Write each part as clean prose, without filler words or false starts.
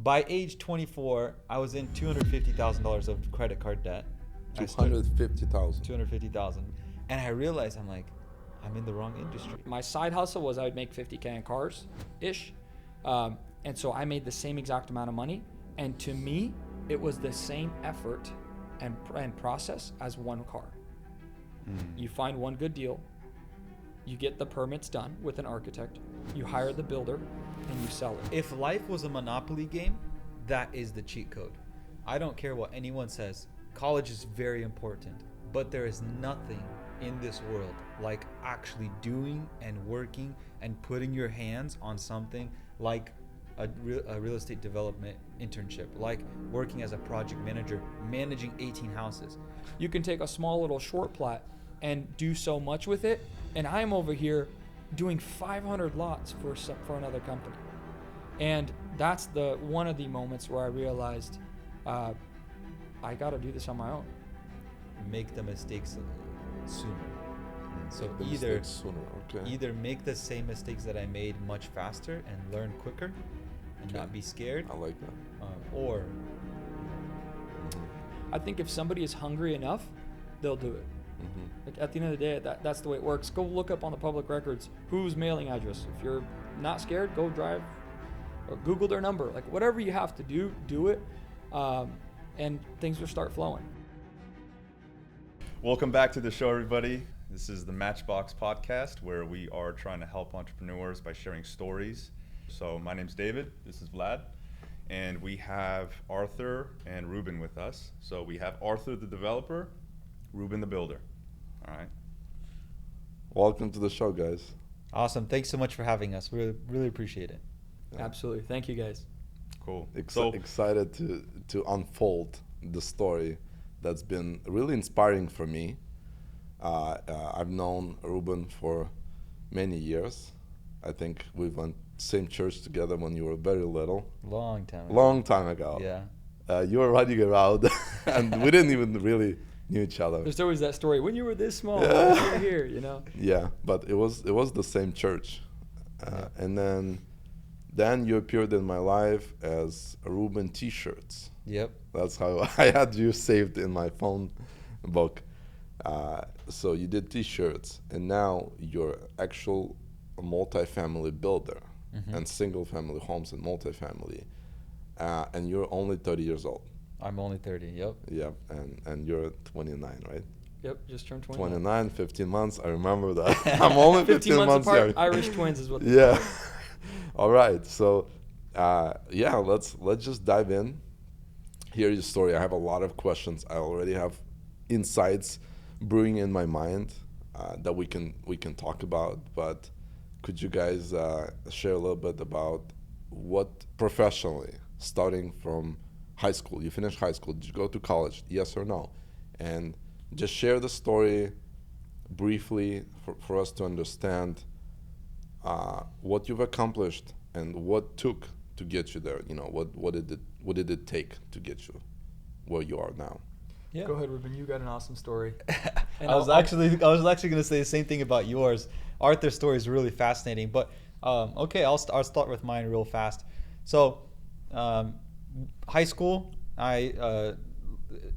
By age 24, I was in $250,000 of credit card debt. 250,000. 250,000. And I realized I'm in the wrong industry. My side hustle was I would make 50K in cars-ish. And so I made the same exact amount of money. And to me, it was the same effort and process as one car. You find one good deal, you get the permits done with an architect, you hire the builder, and you sell it. If life was a Monopoly game, that is the cheat code. I don't care what anyone says. College is very important, but there is nothing in this world like actually doing and working and putting your hands on something like a real estate development internship, like working as a project manager, managing 18 houses. You can take a small little short plat and do so much with it, and I'm over here doing 500 lots for another company. And that's one of the moments where I realized I got to do this on my own. Make the mistakes sooner. So Okay. either make the same mistakes that I made much faster and learn quicker and not be scared. I like that. Or I think if somebody is hungry enough, they'll do it. Like at the end of the day, that's the way it works. Go look up on the public records whose mailing address. If you're not scared, go drive or Google their number. Like whatever you have to do it, and things will start flowing. Welcome back to the show, everybody. This is the Matchbox Podcast, where we are trying to help entrepreneurs by sharing stories. So my name's David, this is Vlad, and we have Arthur and Ruben with us. So we have Arthur the developer, Ruben the builder. All right. Welcome to the show, guys. awesome. Thanks so much for having us. We really appreciate it. Yeah. Absolutely. Thank you, guys. Cool. Excited to unfold the story that's been really inspiring for me. I've known Ruben for many years. I think we went same church together when you were very little. Long time ago. Long time ago. Yeah. You were running around, and we didn't even really knew each other. There's always that story. When you were this small, Yeah. you were here, you know? Yeah, but it was the same church. And then you appeared in my life as Ruben T-shirts. Yep. That's how I had you saved in my phone book. So you did T-shirts, and now you're actual multifamily builder and single-family homes and multifamily. And you're only 30 years old. I'm only 30, yep. Yeah, and you're 29, right? Yep, just turned 29. 29, 15 months. I remember that. I'm only 15 months apart. young. Irish twins is what. Yeah. All right. So, let's just dive in. Hear your story. I have a lot of questions. I already have insights brewing in my mind that we can talk about. But could you guys share a little bit about what professionally, starting from high school, you finished high school, did you go to college, yes or no? And just share the story briefly for us to understand what you've accomplished and what took to get you there. You know, what did it take to get you where you are now? Yeah. Go ahead, Ruben. You got an awesome story. And I was actually going to say the same thing about yours. Arthur's story is really fascinating, but okay, I'll start with mine real fast. So, high school, I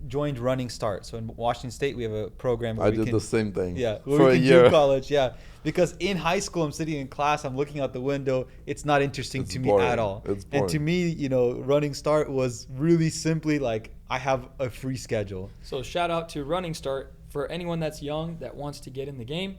joined Running Start. So in Washington State, we have a program where I did the same thing. Yeah, for we a can year. do college. Yeah, because in high school, I'm sitting in class, I'm looking out the window. It's not interesting It's to boring. me at all. It's and to boring. me, you know, Running Start was really simply like I have a free schedule. So shout out to Running Start for anyone that's young that wants to get in the game.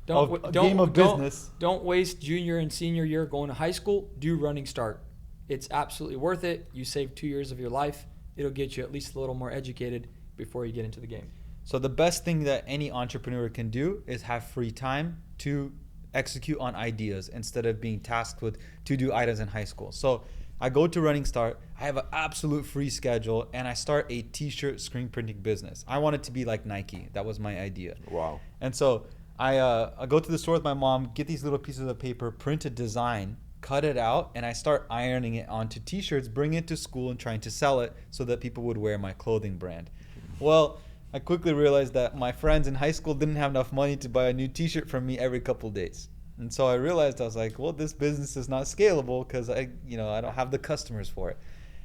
Game of business. Don't waste junior and senior year going to high school. Do Running Start. It's absolutely worth it. You save 2 years of your life. It'll get you at least a little more educated before you get into the game. So the best thing that any entrepreneur can do is have free time to execute on ideas instead of being tasked with to-do items in high school. So I go to Running Start. I have an absolute free schedule, and I start a T-shirt screen printing business. I wanted to be like Nike. That was my idea. Wow. And so I go to the store with my mom, get these little pieces of paper, print a design, cut it out, and I start ironing it onto T-shirts, bring it to school and trying to sell it so that people would wear my clothing brand. Well, I quickly realized that my friends in high school didn't have enough money to buy a new T-shirt from me every couple days. And so I realized, I was like, well, this business is not scalable because I don't have the customers for it.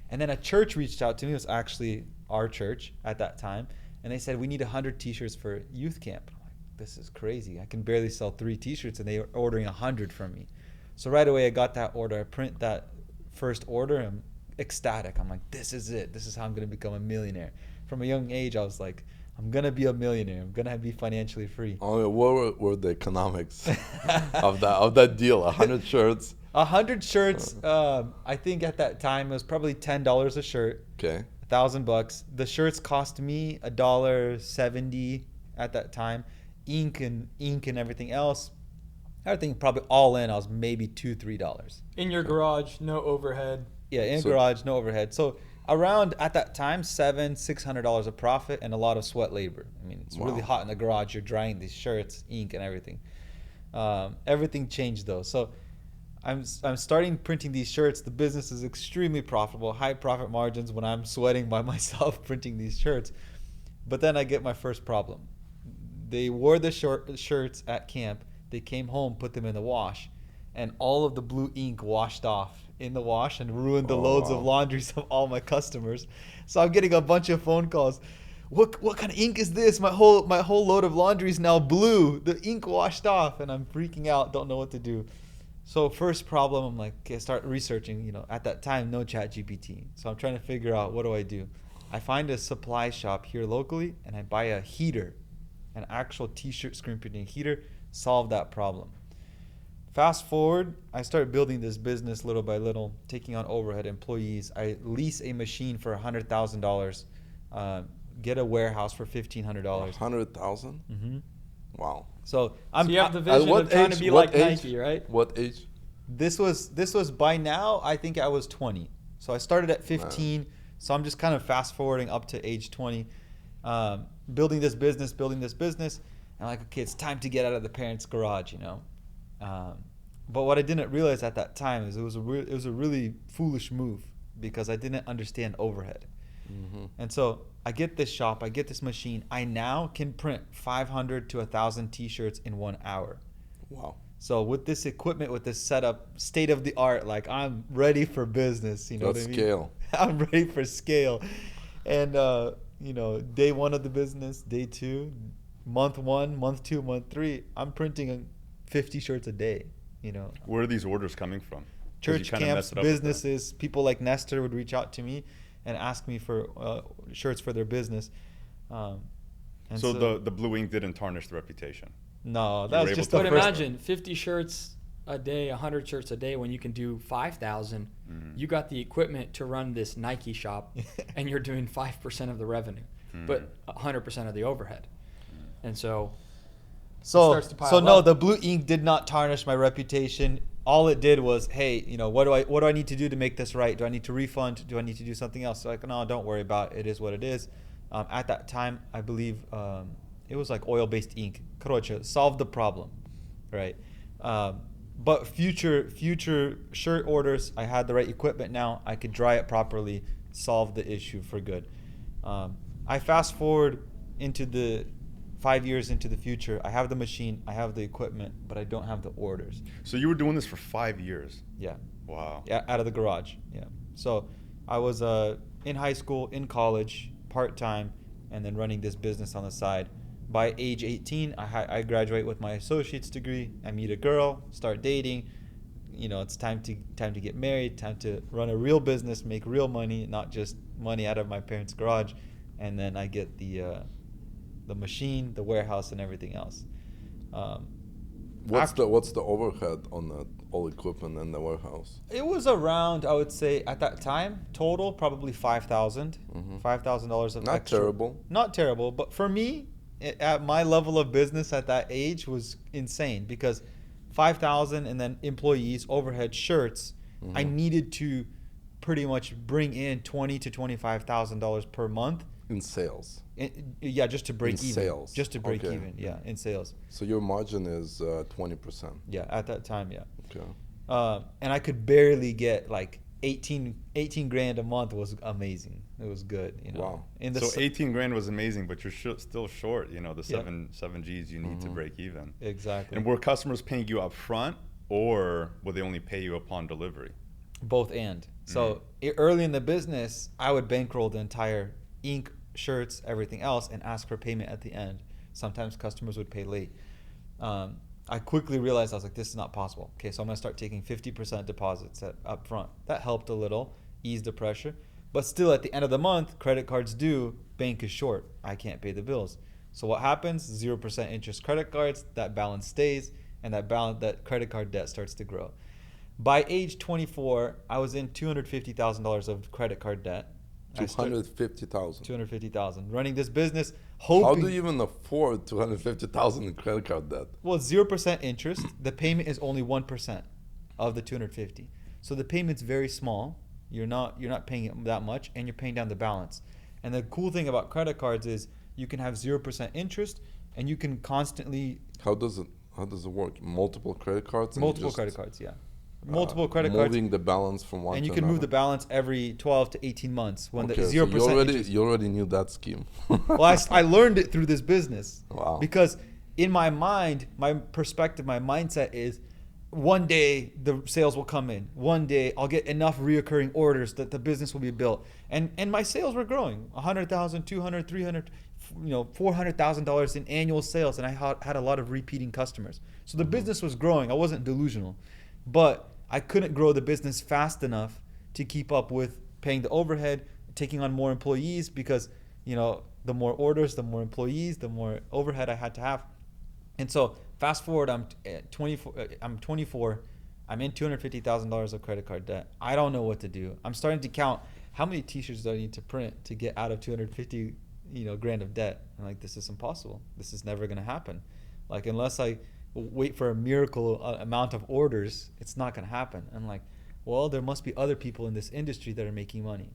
And then a church reached out to me. It was actually our church at that time. And they said, we need 100 t-shirts for youth camp. I'm like, this is crazy. I can barely sell 3 t-shirts and they were ordering 100 from me. So right away I got that order. I print that first order and I'm ecstatic. I'm like, this is it. This is how I'm going to become a millionaire. From a young age, I was like, I'm going to be a millionaire. I'm going to be financially free. Oh, what were the economics of that deal? 100 shirts? 100 shirts, I think at that time it was probably $10 a shirt. Okay. $1,000. The shirts cost me $1.70 at that time. Ink and everything else. I think probably all in, I was maybe $2-3. In your garage, no overhead. Yeah, in a garage, no overhead. So around at that time, $600 a profit and a lot of sweat labor. I mean, it's really hot in the garage. You're drying these shirts, ink and everything. Everything changed though. So I'm starting printing these shirts. The business is extremely profitable, high profit margins when I'm sweating by myself printing these shirts. But then I get my first problem. They wore the shirts at camp. They came home, put them in the wash, and all of the blue ink washed off in the wash and ruined the loads of laundries of all my customers. So I'm getting a bunch of phone calls. What kind of ink is this? My whole load of laundry is now blue. The ink washed off, and I'm freaking out. Don't know what to do. So first problem, I'm like, okay, start researching. At that time, no ChatGPT. So I'm trying to figure out, what do I do? I find a supply shop here locally, and I buy a heater, an actual t-shirt screen printing heater. Solve that problem. Fast forward, I start building this business little by little, taking on overhead employees. I lease a machine for $100,000, get a warehouse for $1,500. $100,000? Mm-hmm. Wow. So you have the vision of trying to be like Nike, right? What age? This was by now, I think I was 20. So I started at 15. So I'm just kind of fast forwarding up to age 20, building this business. And I'm like, okay, it's time to get out of the parents' garage, But what I didn't realize at that time is it was a really foolish move because I didn't understand overhead. Mm-hmm. And so I get this shop, I get this machine. I now can print 500 to 1,000 t-shirts in 1 hour. Wow. So with this equipment, with this setup, state of the art, like I'm ready for business. You know what I mean? Scale. I'm ready for scale. And, day 1 of the business, day 2, month 1, month 2, month 3, I'm printing 50 shirts a day. Where are these orders coming from? Church camps, businesses, people like Nestor would reach out to me and ask me for shirts for their business. So the blue ink didn't tarnish the reputation. No, that was just the But first. imagine 50 shirts a day, 100 shirts a day. When you can do 5,000, you got the equipment to run this Nike shop, and you're doing 5% of the revenue, but 100% of the overhead. And so starts to pile up. The blue ink did not tarnish my reputation. All it did was, hey, what do I need to do to make this right? Do I need to refund? Do I need to do something else? So like, no, don't worry about it. It is what it is. At that time, I believe it was like oil-based ink. Короче, solved the problem, right? But future shirt orders, I had the right equipment now. I could dry it properly, solve the issue for good. I fast forward into the 5 years into the future. I have the machine, I have the equipment, but I don't have the orders. So you were doing this for 5 years? Yeah. Wow. Yeah, out of the garage. Yeah. So I was in high school, in college, part-time, and then running this business on the side. By age 18, I graduate with my associate's degree. I meet a girl, start dating. It's time to get married, time to run a real business, make real money, not just money out of my parents' garage. And then I get the machine, the warehouse, and everything else. What's the overhead on that all equipment in the warehouse? It was around, I would say, at that time, total probably $5,000. $5,000 of Not extra. terrible. Not terrible, but for me, at my level of business at that age was insane because 5,000 and then employees, overhead, shirts. I needed to pretty much bring in $20,000 to $25,000 per month. In sales. Just to break even. In sales. Just to break even, in sales. So your margin is 20%. Yeah, at that time, yeah. Okay. And I could barely get like 18 grand a month was amazing. It was good, you know. Wow. In the So 18 grand was amazing, but you're still short, you know, the Yeah. seven G's you need to break even. Exactly. And were customers paying you up front, or would they only pay you upon delivery? Both and. So early in the business, I would bankroll the entire ink, shirts, everything else, and ask for payment at the end. Sometimes customers would pay late. I quickly realized, I was like, this is not possible. Okay, so I'm gonna start taking 50% deposits up front. That helped a little, eased the pressure. But still, at the end of the month, credit cards due, bank is short. I can't pay the bills. So what happens? 0% interest credit cards, that balance stays, and that credit card debt starts to grow. By age 24, I was in $250,000 of credit card debt. 250,000. 250,000. Running this business, hoping. How do you even afford 250,000 in credit card debt? Well, 0% interest. The payment is only 1% of the 250. So the payment's very small. You're not paying it that much, and you're paying down the balance. And the cool thing about credit cards is you can have 0% interest, and you can constantly. How does it work? Multiple credit cards? and Multiple just, credit cards, yeah. Multiple credit cards. Moving the balance from one And you to can move another. the balance every 12 to 18 months when Okay, the so 0% interest. you already knew that scheme. Well, I learned it through this business. Wow. Because in my mind, my perspective, my mindset is one day the sales will come in. One day I'll get enough reoccurring orders that the business will be built. And my sales were growing. 100,000, 200, 300, $400,000 in annual sales. And I had a lot of repeating customers. So the business was growing. I wasn't delusional. But I couldn't grow the business fast enough to keep up with paying the overhead, taking on more employees, because the more orders, the more employees, the more overhead I had to have. And so fast forward, I'm 24, I'm in $250,000 of credit card debt. I don't know what to do. I'm starting to count how many t-shirts do I need to print to get out of 250 grand of debt. I'm like, this is impossible. This is never going to happen. Like, unless I wait for a miracle amount of orders, it's not going to happen. I'm like, well, there must be other people in this industry that are making money.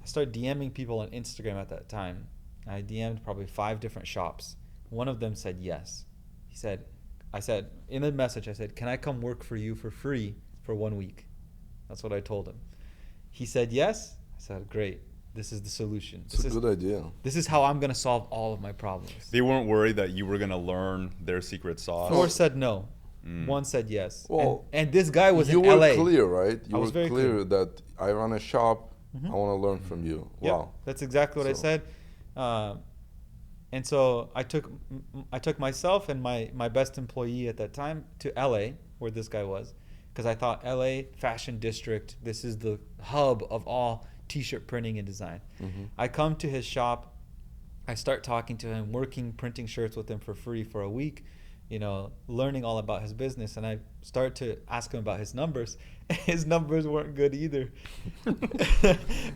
I started DMing people on Instagram at that time. I DM'd probably 5 different shops. One of them said yes. I said in the message, I said, can I come work for you for free for 1 week? That's what I told him. He said yes. I said, great. This is the solution. It's a good idea. This is how I'm going to solve all of my problems. They weren't worried that you were going to learn their secret sauce. 4 said no. 1 said yes. Well, and this guy was you in were LA. clear, right? You I was were very clear that I run a shop. I want to learn from you. Yeah, Wow. that's exactly what I said. And so I took myself and my best employee at that time to LA, where this guy was, because I thought LA fashion district, this is the hub of all t-shirt printing and design. I come to his shop, I start talking to him, printing shirts with him for free for a week, learning all about his business, and I start to ask him about his numbers. His numbers weren't good either.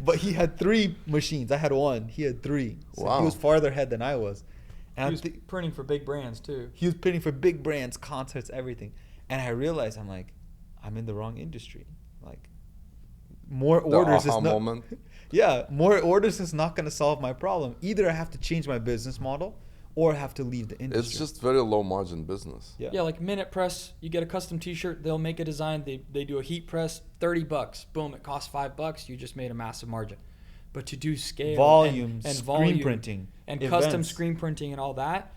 But he had 3 machines. I had 1. He had 3. So Wow. he was farther ahead than I was. And He was printing for big brands too. he was printing for big brands, concerts, everything. And I realized, I'm like, I'm in the wrong industry. Like, more orders is aha not. moment. Yeah, more orders is not going to solve my problem. Either I have to change my business model, or I have to leave the industry. It's just very low margin business. Yeah. Yeah, like Minute Press, you get a custom T-shirt, they'll make a design, they do a heat press, $30. Boom, it costs $5. You just made a massive margin. But to do scale, Volume, and screen volume, printing, and events. custom screen printing and all that,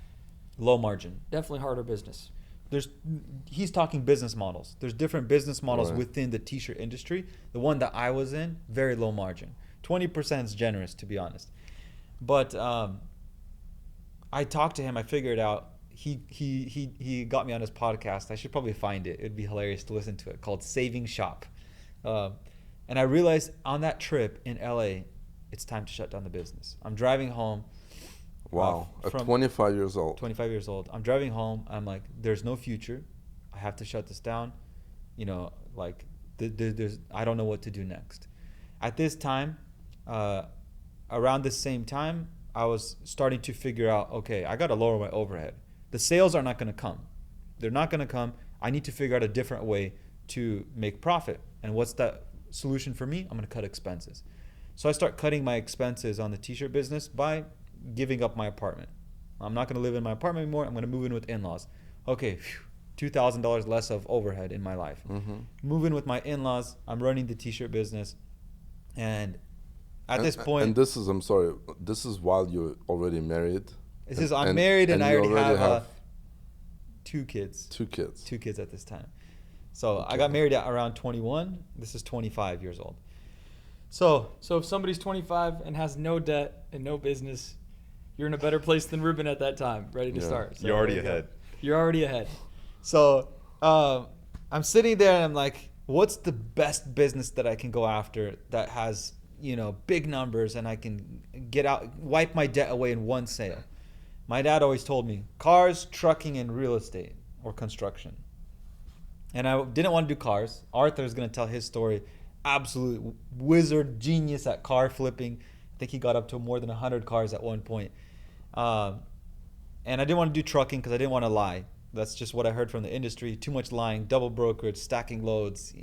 Low margin. definitely harder business. He's talking business models. There's different business models Right. within the t-shirt industry. The one that I was in, very low margin. 20% is generous, to be honest. But I talked to him. I figured out he got me on his podcast. I should probably find it. It'd be hilarious to listen to it. Called Saving Shop. And I realized on that trip in LA, it's time to shut down the business. I'm driving home. Wow. At from 25 years old. 25 years old. I'm driving home. I'm like, there's no future. I have to shut this down. There's I don't know what to do next. At this time, around the same time, I was starting to figure out, okay, I got to lower my overhead. The sales are not going to come. They're not going to come. I need to figure out a different way to make profit. And what's that solution for me? I'm going to cut expenses. So I start cutting my expenses on the t-shirt business by giving up my apartment. I'm not going to live in my apartment anymore. I'm going to move in with in-laws. Okay, $2,000 less of overhead in my life. Moving with my in-laws, I'm running the t-shirt business, and at this point, and this is, I'm sorry, this is while you're already married. It says I'm married and I you already have 2 kids. 2 kids. 2 kids at this time. So I got married at around 21. This is 25 years old. So if somebody's 25 and has no debt and no business, you're in a better place than Ruben at that time, ready to start. So you're already ahead. You're already ahead. So I'm sitting there and I'm like, what's the best business that I can go after that has, big numbers and I can wipe my debt away in one sale? My dad always told me cars, trucking, and real estate or construction. And I didn't want to do cars. Arthur is going to tell his story. Absolute wizard, genius at car flipping. I think he got up to more than 100 cars at one point. And I didn't want to do trucking because I didn't want to lie. That's just what I heard from the industry. Too much lying, double brokerage, stacking loads,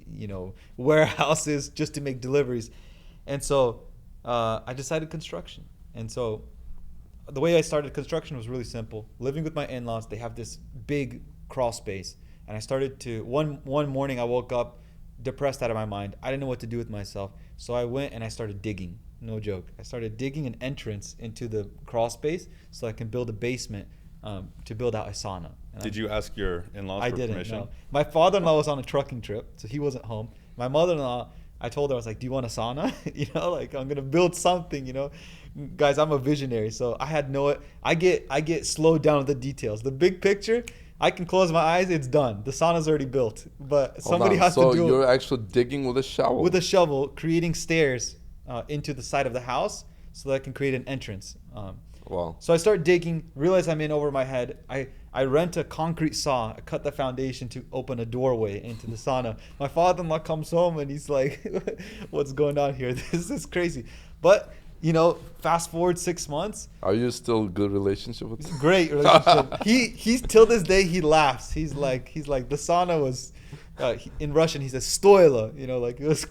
warehouses just to make deliveries. And so I decided construction. And so the way I started construction was really simple. Living with my in-laws, they have this big crawl space. And I started to, one morning I woke up depressed out of my mind. I didn't know what to do with myself. So I went and I started digging. No joke. I started digging an entrance into the crawl space so I can build a basement to build out a sauna. And Did you ask your in-laws for permission? No. My father-in-law was on a trucking trip, so he wasn't home. My mother-in-law, I told her, I was like, do you want a sauna? I'm going to build something, Guys, I'm a visionary, so I get slowed down with the details. The big picture, I can close my eyes, it's done. The sauna's already built, but somebody has to do it. So you're actually digging with a shovel? With a shovel, creating stairs into the side of the house so that I can create an entrance. Wow. So I start digging, realize I'm in over my head. I rent a concrete saw, I cut the foundation to open a doorway into the sauna. My father-in-law comes home and he's like, what's going on here? This is crazy. But, fast forward 6 months. Are you still good relationship with him? Great relationship. He's till this day, he laughs. He's like, the sauna was, in Russian, he says, stoila. It was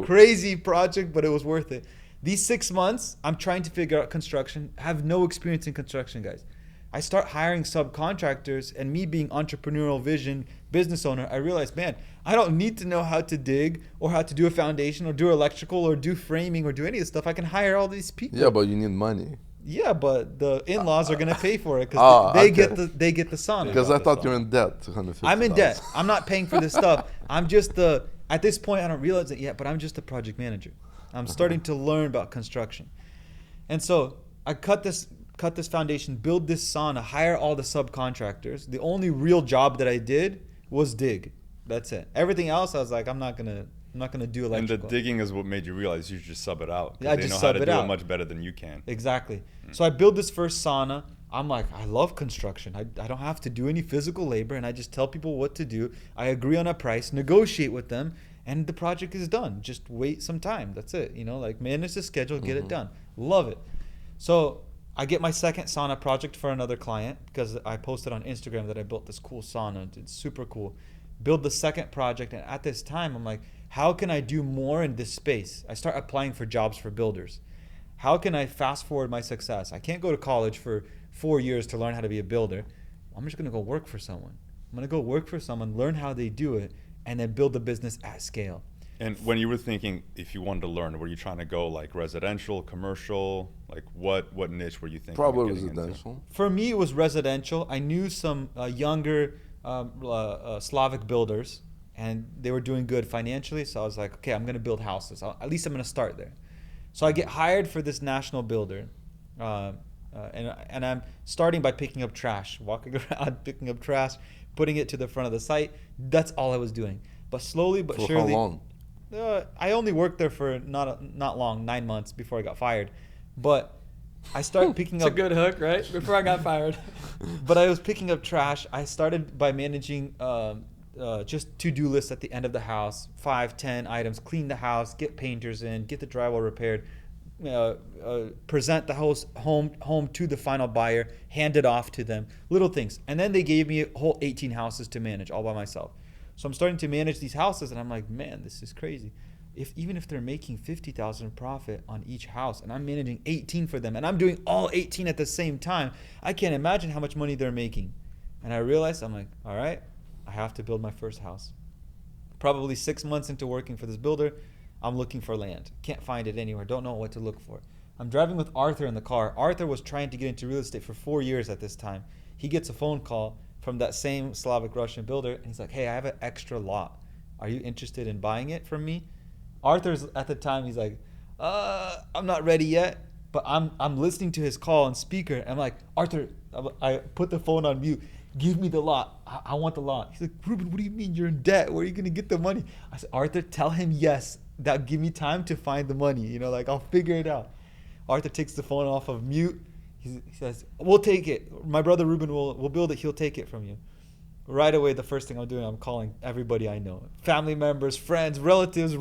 crazy project, but it was worth it. These 6 months, I'm trying to figure out construction. I have no experience in construction, guys. I start hiring subcontractors, and me being entrepreneurial vision, business owner, I realized, man, I don't need to know how to dig or how to do a foundation or do electrical or do framing or do any of this stuff. I can hire all these people. Yeah, but you need money. Yeah, but the in-laws are going to pay for it because they get the sauna. Because I thought you're in debt. I'm in debt. I'm not paying for this stuff. I'm just at this point, I don't realize it yet, but I'm just a project manager. I'm starting to learn about construction. And so I cut this foundation, build this sauna, hire all the subcontractors. The only real job that I did was dig. That's it. Everything else, I was like, I'm not gonna do electrical. And the digging is what made you realize you should just sub it out. Yeah, they know how to do it much better than you can. Exactly. So I build this first sauna. I'm like, I love construction. I don't have to do any physical labor, and I just tell people what to do. I agree on a price, negotiate with them, and the project is done. Just wait some time. That's it. Manage the schedule, get it done. Love it. So I get my second sauna project for another client because I posted on Instagram that I built this cool sauna. It's super cool. Build the second project, and at this time, I'm like, how can I do more in this space? I start applying for jobs for builders. How can I fast forward my success? I can't go to college for 4 years to learn how to be a builder. I'm just going to go work for someone. I'm going to go work for someone, learn how they do it, and then build the business at scale. And when you were thinking, if you wanted to learn, were you trying to go like residential, commercial? Like what niche were you thinking? Probably residential. For me, it was residential. I knew some younger Slavic builders, and they were doing good financially. So I was like, okay, I'm going to build houses. At least I'm going to start there. So I get hired for this national builder. And I'm starting by picking up trash, walking around, picking up trash, putting it to the front of the site. That's all I was doing. But slowly but surely. For how long? I only worked there for not long, 9 months before I got fired. But I started picking up. It's a good hook, right? Before I got fired. But I was picking up trash. I started by managing just to-do lists at the end of the house, 5-10 items, clean the house, get painters in, get the drywall repaired, present the home to the final buyer, hand it off to them, little things. And then they gave me a whole 18 houses to manage all by myself. So I'm starting to manage these houses, and I'm like, man, this is crazy. Even if they're making $50,000 profit on each house, and I'm managing 18 for them, and I'm doing all 18 at the same time, I can't imagine how much money they're making. And I realized, I'm like, all right, I have to build my first house. Probably 6 months into working for this builder, I'm looking for land. Can't find it anywhere. Don't know what to look for. I'm driving with Arthur in the car. Arthur was trying to get into real estate for 4 years at this time. He gets a phone call from that same Slavic Russian builder, and he's like, hey, I have an extra lot. Are you interested in buying it from me? Arthur's at the time, he's like, I'm not ready yet. But I'm listening to his call on speaker. I'm like, Arthur, I put the phone on mute. Give me the lot. I want the lot. He's like, Ruben, what do you mean you're in debt? Where are you going to get the money? I said, Arthur, tell him yes. That give me time to find the money. You know, like I'll figure it out. Arthur takes the phone off of mute. He says, we'll take it. My brother Ruben will build it. He'll take it from you. Right away, the first thing I'm doing, I'm calling everybody I know. Family members, friends, relatives,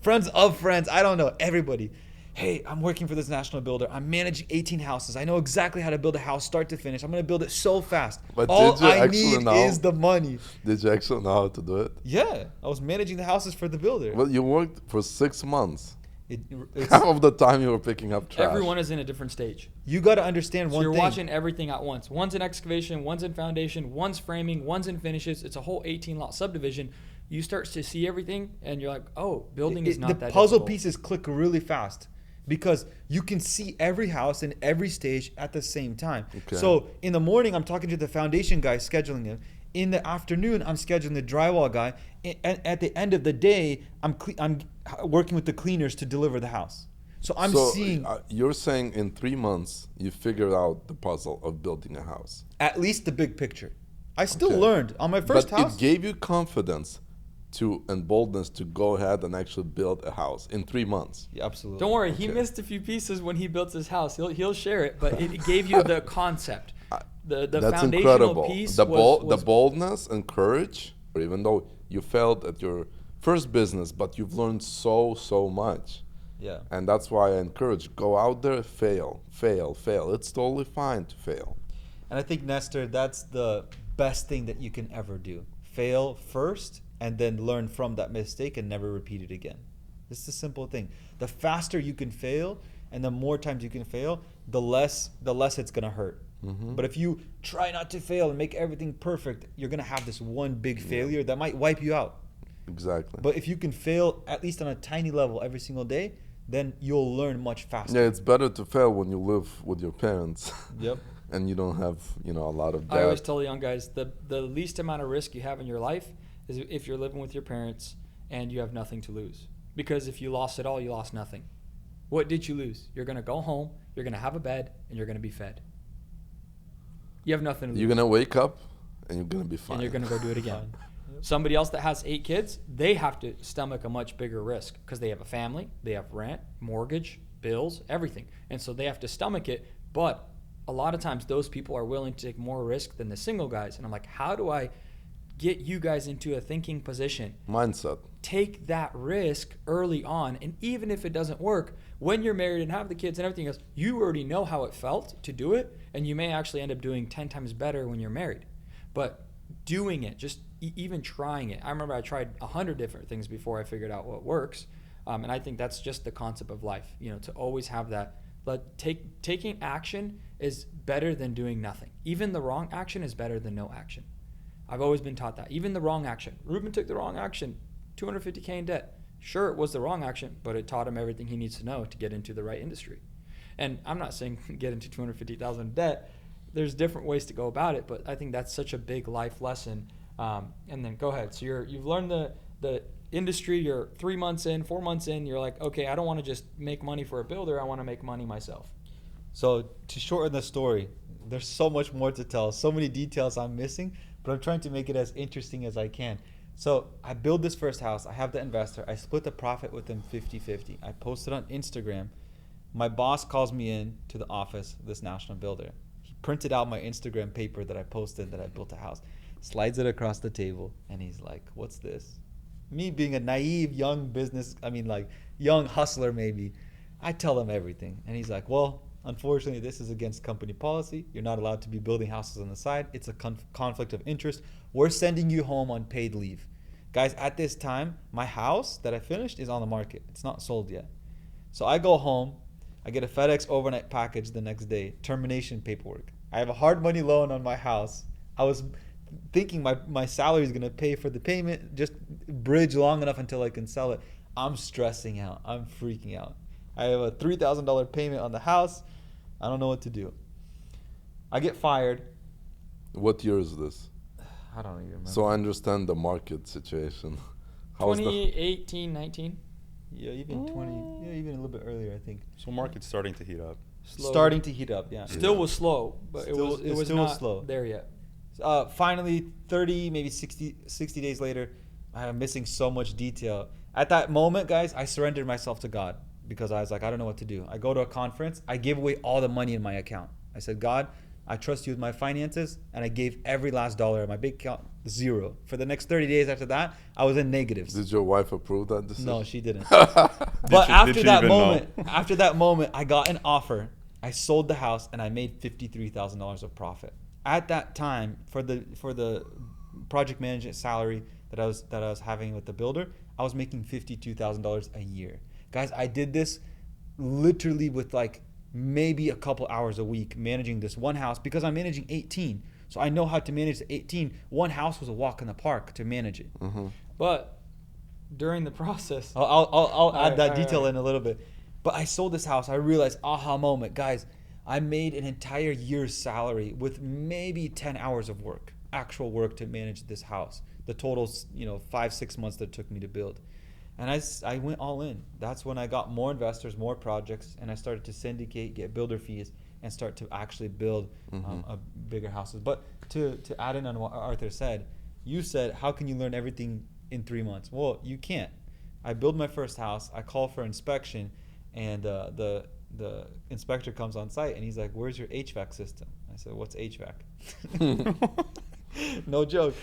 friends of friends. I don't know. Everybody. Hey, I'm working for this national builder. I'm managing 18 houses. I know exactly how to build a house start to finish. I'm going to build it so fast. But all I need is the money. Did you actually know how to do it? Yeah. I was managing the houses for the builder. Well, you worked for 6 months. It's, Half of the time you were picking up trash. Everyone is in a different stage. You got to understand So one you're thing. watching everything at once. One's in excavation, one's in foundation, one's framing, one's in finishes. It's a whole 18-lot subdivision. You start to see everything, and you're like, oh, building is not that The puzzle difficult. pieces click really fast because you can see every house in every stage at the same time. Okay. So in the morning, I'm talking to the foundation guy, scheduling him. In the afternoon, I'm scheduling the drywall guy. And at the end of the day, I'm working with the cleaners to deliver the house. So I'm seeing you're saying in 3 months you figured out the puzzle of building a house. at least the big picture. I still Okay. learned on my first But house. it gave you confidence and boldness to go ahead and actually build a house in 3 months. Yeah, absolutely. Don't worry, he Okay. missed a few pieces when he built his house. He'll share it, but it gave you the concept. The That's foundational incredible. piece The was boldness and courage, even though you failed at your first business, but you've learned so much. Yeah. And that's why I encourage, go out there, fail. It's totally fine to fail. And I think, Nestor, that's the best thing that you can ever do. Fail first and then learn from that mistake and never repeat it again. This is a simple thing. The faster you can fail and the more times you can fail, the less it's going to hurt. Mm-hmm. But if you try not to fail and make everything perfect, you're going to have this one big failure that might wipe you out. Exactly. But if you can fail at least on a tiny level every single day, then you'll learn much faster. Yeah, it's better to fail when you live with your parents. Yep. And you don't have, a lot of debt. I always tell young guys, the least amount of risk you have in your life is if you're living with your parents and you have nothing to lose. Because if you lost it all, you lost nothing. What did you lose? You're going to go home, you're going to have a bed, and you're going to be fed. You have nothing to lose. You're going to wake up and you're going to be fine. And you're going to go do it again. Somebody else that has 8 kids, they have to stomach a much bigger risk because they have a family, they have rent, mortgage, bills, everything. And so they have to stomach it. But a lot of times those people are willing to take more risk than the single guys. And I'm like, how do I get you guys into a thinking position? Mindset. Take that risk early on. And even if it doesn't work, when you're married and have the kids and everything else, you already know how it felt to do it. And you may actually end up doing 10 times better when you're married. But doing it, just even trying it. I remember I tried 100 different things before I figured out what works. And I think that's just the concept of life, to always have that. But taking action is better than doing nothing. Even the wrong action is better than no action. I've always been taught that. Even the wrong action. Ruben took the wrong action, $250K in debt. Sure, it was the wrong action, but it taught him everything he needs to know to get into the right industry. And I'm not saying get into $250,000 in debt. There's different ways to go about it, but I think that's such a big life lesson. And then go ahead. So you've learned the industry. You're 3 months in, 4 months in. You're like, okay, I don't want to just make money for a builder. I want to make money myself. So to shorten the story, there's so much more to tell, so many details I'm missing, but I'm trying to make it as interesting as I can. So I build this first house. I have the investor. I split the profit with him 50-50. I posted on Instagram. My boss calls me in to the office, this national builder. He printed out my Instagram paper that I posted that I built a house, slides it across the table, and he's like, what's this? Me being a naive young young hustler maybe, I tell him everything. And he's like, well, unfortunately, this is against company policy. You're not allowed to be building houses on the side. It's a conflict of interest. We're sending you home on paid leave. Guys, at this time, my house that I finished is on the market. It's not sold yet. So I go home. I get a FedEx overnight package the next day, termination paperwork. I have a hard money loan on my house. I was thinking my salary is going to pay for the payment, just bridge long enough until I can sell it. I'm stressing out. I'm freaking out. I have a $3,000 payment on the house. I don't know what to do. I get fired. What year is this? I don't even remember. So I understand the market situation. How was 2018, 19. Yeah, even 20. Yeah, even a little bit earlier, I think. So market's starting to heat up. Slow. Starting to heat up, yeah. Still was slow, but it was still not slow. there yet. Finally, 30, maybe 60 days later, I'm missing so much detail. At that moment, guys, I surrendered myself to God because I was like, I don't know what to do. I go to a conference. I gave away all the money in my account. I said, God, I trust you with my finances. And I gave every last dollar in my bank account, zero. For the next 30 days after that, I was in negatives. Did your wife approve that decision? No, she didn't. But Did she after that moment, I got an offer. I sold the house and I made $53,000 of profit. At that time, for the project management salary that I was having with the builder, I was making $52,000 a year. Guys, I did this literally with like maybe a couple hours a week managing this one house because I'm managing 18. So I know how to manage the 18. One house was a walk in the park to manage it. Mm-hmm. But during the process, I'll add that detail right. in a little bit. But I sold this house. I realized, aha moment, guys, I made an entire year's salary with maybe 10 hours of work, actual work to manage this house. The total's, 5-6 months that it took me to build. And I went all in. That's when I got more investors, more projects, and I started to syndicate, get builder fees, and start to actually build bigger houses. But to add in on what Arthur said, you said, how can you learn everything in 3 months? Well, you can't. I build my first house. I call for inspection, and the inspector comes on site, and he's like, where's your HVAC system? I said, what's HVAC? No joke.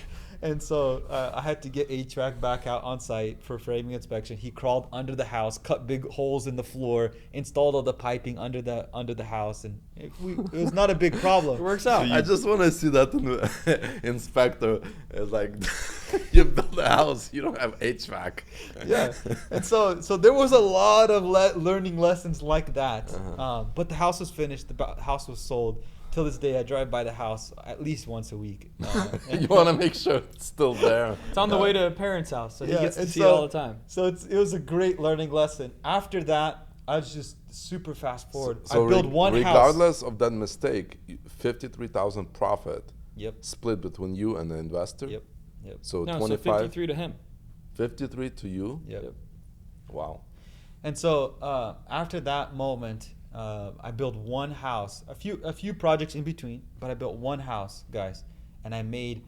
And so I had to get HVAC back out on site for framing inspection. He crawled under the house, cut big holes in the floor, installed all the piping under the house, and it was not a big problem. it works out. So I just want to see that in the inspector. It's like, you build a house, you don't have HVAC. Yeah, and so there was a lot of learning lessons like that. But the house was finished. The house was sold. Till this day, I drive by the house at least once a week. You want to make sure it's still there. It's on the way to a parent's house, so he gets to and see it all the time. So it was a great learning lesson. After that, I was just super fast forward. So I built one house. regardless of that mistake, 53,000 profit Yep. split between you and the investor. Yep. So No, 25, so 53 to him. 53 to you. Yep. Wow. And so after that moment, I built one house, a few projects in between, but I built one house, guys, and I made,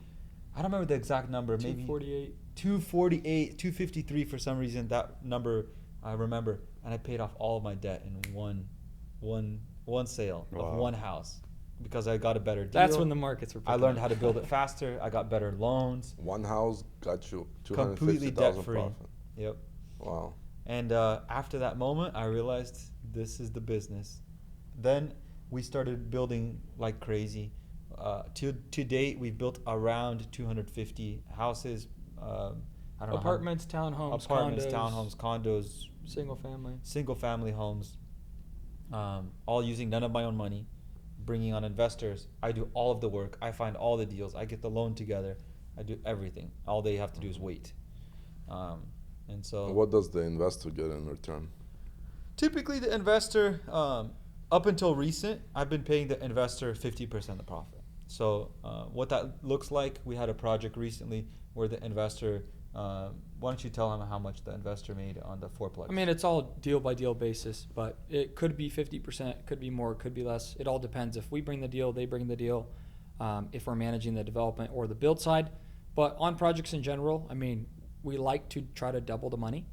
I don't remember the exact number, maybe 248. 248, 253 for some reason. That number I remember, and I paid off all of my debt in one sale of one house because I got a better deal. That's when the markets were. I learned how to build it faster. I got better loans. One house got you Completely 250,000 debt-free. profit. Yep. Wow. And after that moment, I realized this is the business. Then we started building like crazy. To date, we've built around 250 houses. I don't know Apartments, townhomes, condos, single family homes, all using none of my own money, bringing on investors. I do all of the work. I find all the deals. I get the loan together. I do everything. All they have to do is wait. And so, What does the investor get in return? typically the investor, up until recent, I've been paying the investor 50% of the profit. So what that looks like, we had a project recently where the investor, why don't you tell him how much the investor made on the fourplex? I mean, it's all deal by deal basis, but it could be 50%, could be more, could be less. It all depends. If we bring the deal, they bring the deal. If we're managing the development or the build side, but on projects in general, I mean, we like to try to double the money.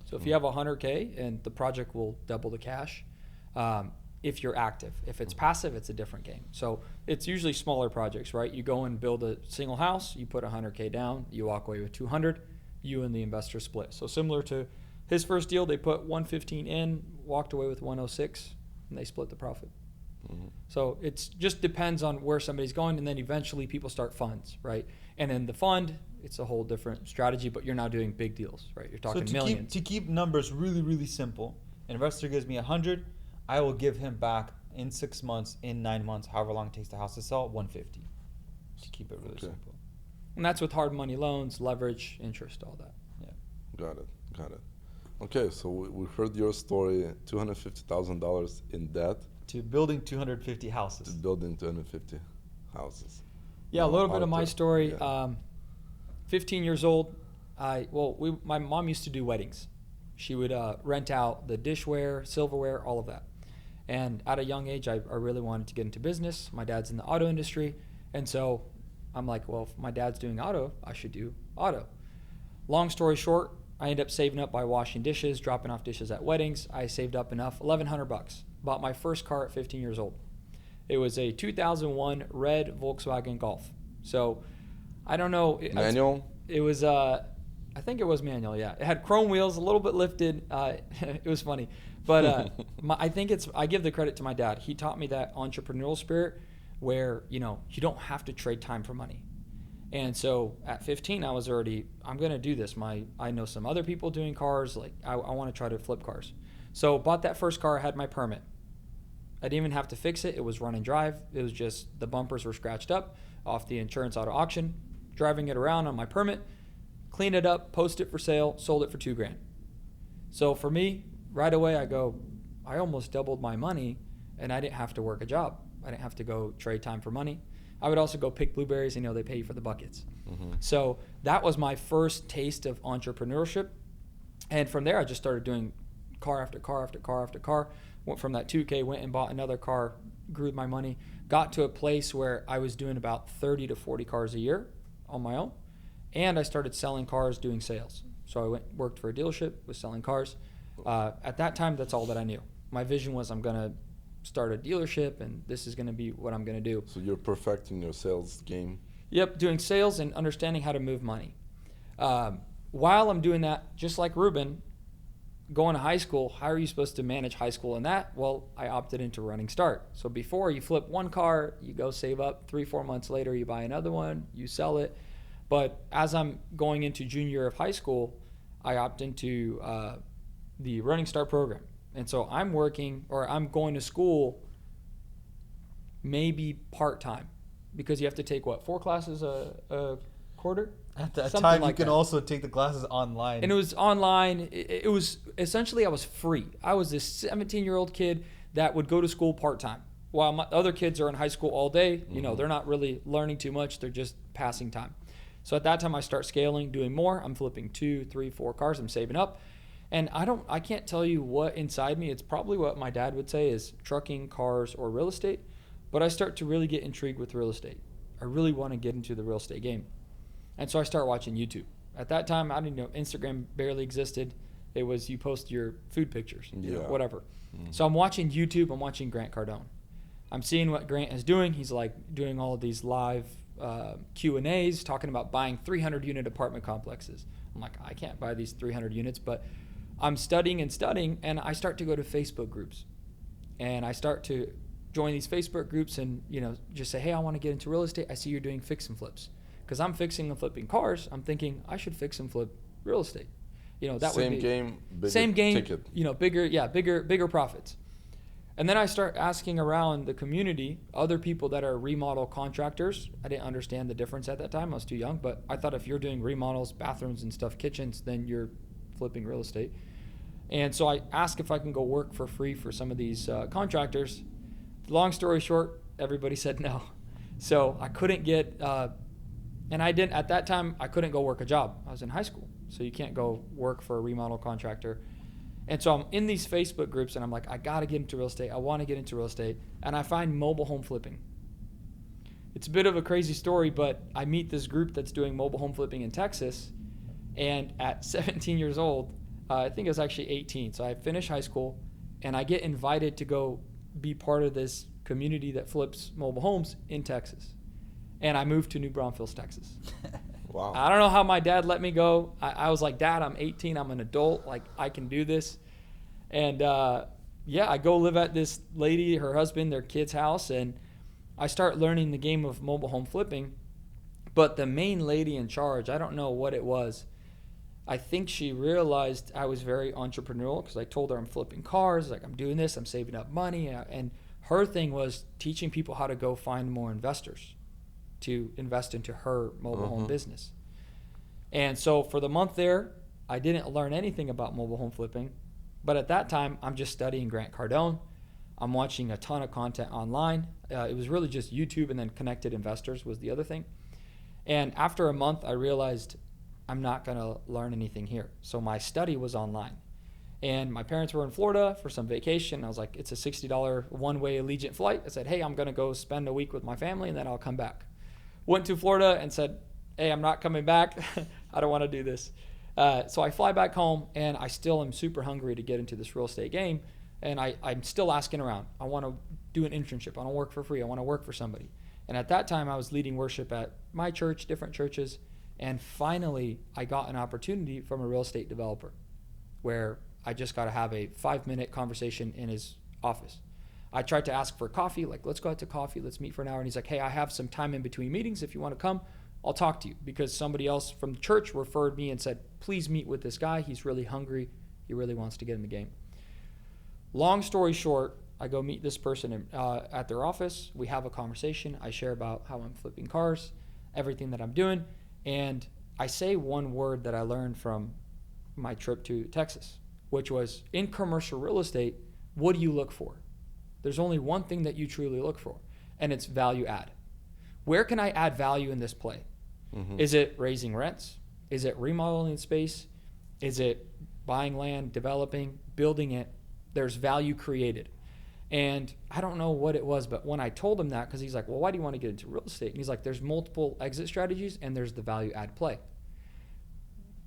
So if you have 100K and the project will double the cash, if you're active. If it's passive, it's a different game. So it's usually smaller projects, right? You go and build a single house, you put 100K down, you walk away with 200, you and the investor split. So similar to his first deal, they put 115 in, walked away with 106, and they split the profit. So it just depends on where somebody's going, and then eventually people start funds, right? And in the fund, it's a whole different strategy, but you're now doing big deals, right? You're talking millions. To keep numbers really, really simple, investor gives me 100, I will give him back in 6 months, in 9 months, however long it takes the house to sell, 150. To keep it really simple. And that's with hard money loans, leverage, interest, all that. Yeah. Got it. Okay, so we heard your story, $250,000 in debt To building 250 houses. to building 250 houses. Yeah, a little bit of my Arthur, story. yeah. 15 years old. My mom used to do weddings. She would rent out the dishware, silverware, all of that. And at a young age, I really wanted to get into business. My dad's in the auto industry. And so I'm like, well, if my dad's doing auto, I should do auto. Long story short, I ended up saving up by washing dishes, dropping off dishes at weddings. I saved up enough, $1,100. Bought my first car at 15 years old. It was a 2001 red Volkswagen Golf. So I don't know. Manual? It was, I think it was manual, yeah. It had chrome wheels, a little bit lifted. It was funny. But I give the credit to my dad. He taught me that entrepreneurial spirit where, you don't have to trade time for money. And so at 15, I was already, I'm going to do this. I know some other people doing cars. Like I want to try to flip cars. So bought that first car, had my permit. I didn't even have to fix it. It was run and drive. It was just the bumpers were scratched up off the insurance auto auction, driving it around on my permit, cleaned it up, posted it for sale, sold it for $2,000. So for me, right away, I almost doubled my money and I didn't have to work a job. I didn't have to go trade time for money. I would also go pick blueberries, and they pay you for the buckets. Mm-hmm. So that was my first taste of entrepreneurship. And from there, I just started doing car after car after car after car. Went from that $2,000, went and bought another car, grew my money, got to a place where I was doing about 30 to 40 cars a year on my own. And I started selling cars, doing sales. So I worked for a dealership, was selling cars. At that time, that's all that I knew. My vision was I'm going to start a dealership and this is going to be what I'm going to do. So you're perfecting your sales game? Yep, doing sales and understanding how to move money. While I'm doing that, just like Ruben, going to high school, how are you supposed to manage high school in that? Well, I opted into Running Start. So before you flip one car, you go save up, 3-4 months later, you buy another one, you sell it. But as I'm going into junior year of high school, I opt into the Running Start program. And so I'm going to school maybe part-time because you have to take 4 classes a quarter? At that Something time, like you can that. also take the classes online. And it was online. It was essentially I was free. I was this 17-year-old kid that would go to school part-time while my other kids are in high school all day. Mm-hmm. They're not really learning too much. They're just passing time. So at that time, I start scaling, doing more. I'm flipping 2, 3, 4 cars. I'm saving up. And I can't tell you what inside me. It's probably what my dad would say is trucking, cars, or real estate. But I start to really get intrigued with real estate. I really want to get into the real estate game. And so I start watching YouTube. At that time, I didn't know Instagram barely existed. It was you post your food pictures, whatever. Mm-hmm. So I'm watching YouTube. I'm watching Grant Cardone. I'm seeing what Grant is doing. He's like doing all of these live Q&As, talking about buying 300-unit apartment complexes. I'm like, I can't buy these 300 units, but I'm studying, and I start to go to Facebook groups. And I start to join these Facebook groups and, just say, hey, I want to get into real estate. I see you're doing fix and flips. Because I'm fixing and flipping cars, I'm thinking I should fix and flip real estate. That same would be game, bigger same game, ticket. bigger profits. And then I start asking around the community, other people that are remodel contractors. I didn't understand the difference at that time. I was too young, but I thought if you're doing remodels, bathrooms and stuff, kitchens, then you're flipping real estate. And so I asked if I can go work for free for some of these contractors. Long story short, everybody said no. So I couldn't get, and I didn't, at that time, I couldn't go work a job. I was in high school. So you can't go work for a remodel contractor. And so I'm in these Facebook groups and I'm like, I got to get into real estate. I want to get into real estate. And I find mobile home flipping. It's a bit of a crazy story, but I meet this group that's doing mobile home flipping in Texas. And at 17 years old, I think it was actually 18. So I finish high school and I get invited to go be part of this community that flips mobile homes in Texas. And I moved to New Braunfels, Texas. Wow. I don't know how my dad let me go. I was like, Dad, I'm 18. I'm an adult. Like, I can do this. And, I go live at this lady, her husband, their kid's house. And I start learning the game of mobile home flipping. But the main lady in charge, I don't know what it was. I think she realized I was very entrepreneurial because I told her I'm flipping cars. Like, I'm doing this. I'm saving up money. And her thing was teaching people how to go find more investors. to invest into her mobile home business. And so for the month there, I didn't learn anything about mobile home flipping. But at that time, I'm just studying Grant Cardone. I'm watching a ton of content online. It was really just YouTube, and then Connected Investors was the other thing. And after a month, I realized I'm not going to learn anything here. So my study was online. And my parents were in Florida for some vacation. I was like, it's a $60 one-way Allegiant flight. I said, hey, I'm going to go spend a week with my family, and then I'll come back. Went to Florida and said, hey, I'm not coming back. I don't want to do this. So I fly back home, and I still am super hungry to get into this real estate game. And I'm still asking around. I want to do an internship. I want to work for free. I want to work for somebody. And at that time, I was leading worship at my church, different churches. And finally, I got an opportunity from a real estate developer where I just got to have a 5-minute conversation in his office. I tried to ask for coffee, like, let's go out to coffee. Let's meet for an hour. And he's like, hey, I have some time in between meetings. If you want to come, I'll talk to you, because somebody else from the church referred me and said, please meet with this guy. He's really hungry. He really wants to get in the game. Long story short, I go meet this person at their office. We have a conversation. I share about how I'm flipping cars, everything that I'm doing. And I say one word that I learned from my trip to Texas, which was, in commercial real estate, what do you look for? There's only one thing that you truly look for, and it's value add. Where can I add value in this play? Is it raising rents? Is it remodeling space? Is it buying land, developing, building it? There's value created. And I don't know what it was, but when I told him that, because he's like, well, why do you want to get into real estate? And he's like, there's multiple exit strategies, and there's the value add play.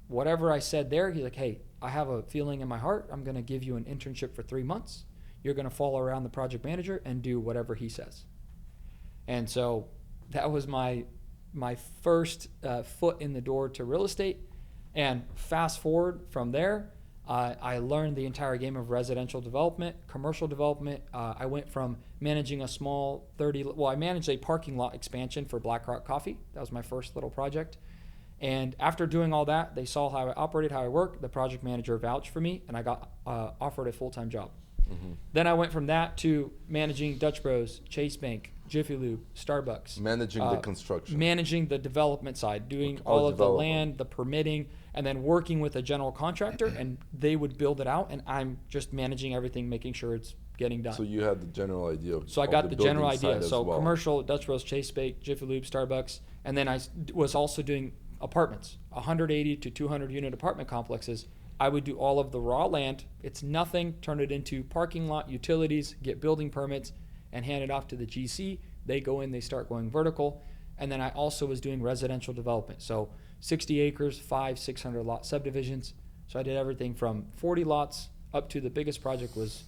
Whatever I said there, he's like, hey, I have a feeling in my heart. I'm going to give you an internship for 3 months. You're going to follow around the project manager and do whatever he says. And so that was my first foot in the door to real estate. And fast forward from there, I learned the entire game of residential development, commercial development. I went from managing a small I managed a parking lot expansion for Black Rock Coffee. That was my first little project. And after doing all that, they saw how I operated, how I worked. The project manager vouched for me, and I got offered a full-time job. Then I went from that to managing Dutch Bros, Chase Bank, Jiffy Lube, Starbucks. Managing the construction. Managing the development side, doing all of the land, the permitting, and then working with a general contractor, and they would build it out, and I'm just managing everything, making sure it's getting done. So you had the general idea of So I got the general idea. So well. Commercial, Dutch Bros, Chase Bank, Jiffy Lube, Starbucks, and then I was also doing apartments, 180 to 200 unit apartment complexes. I would do all of the raw land. It's nothing. Turn it into parking lot, utilities, get building permits, and hand it off to the GC. They go in, they start going vertical. And then I also was doing residential development. So 60 acres, 600 lot subdivisions. So I did everything from 40 lots up to the biggest project was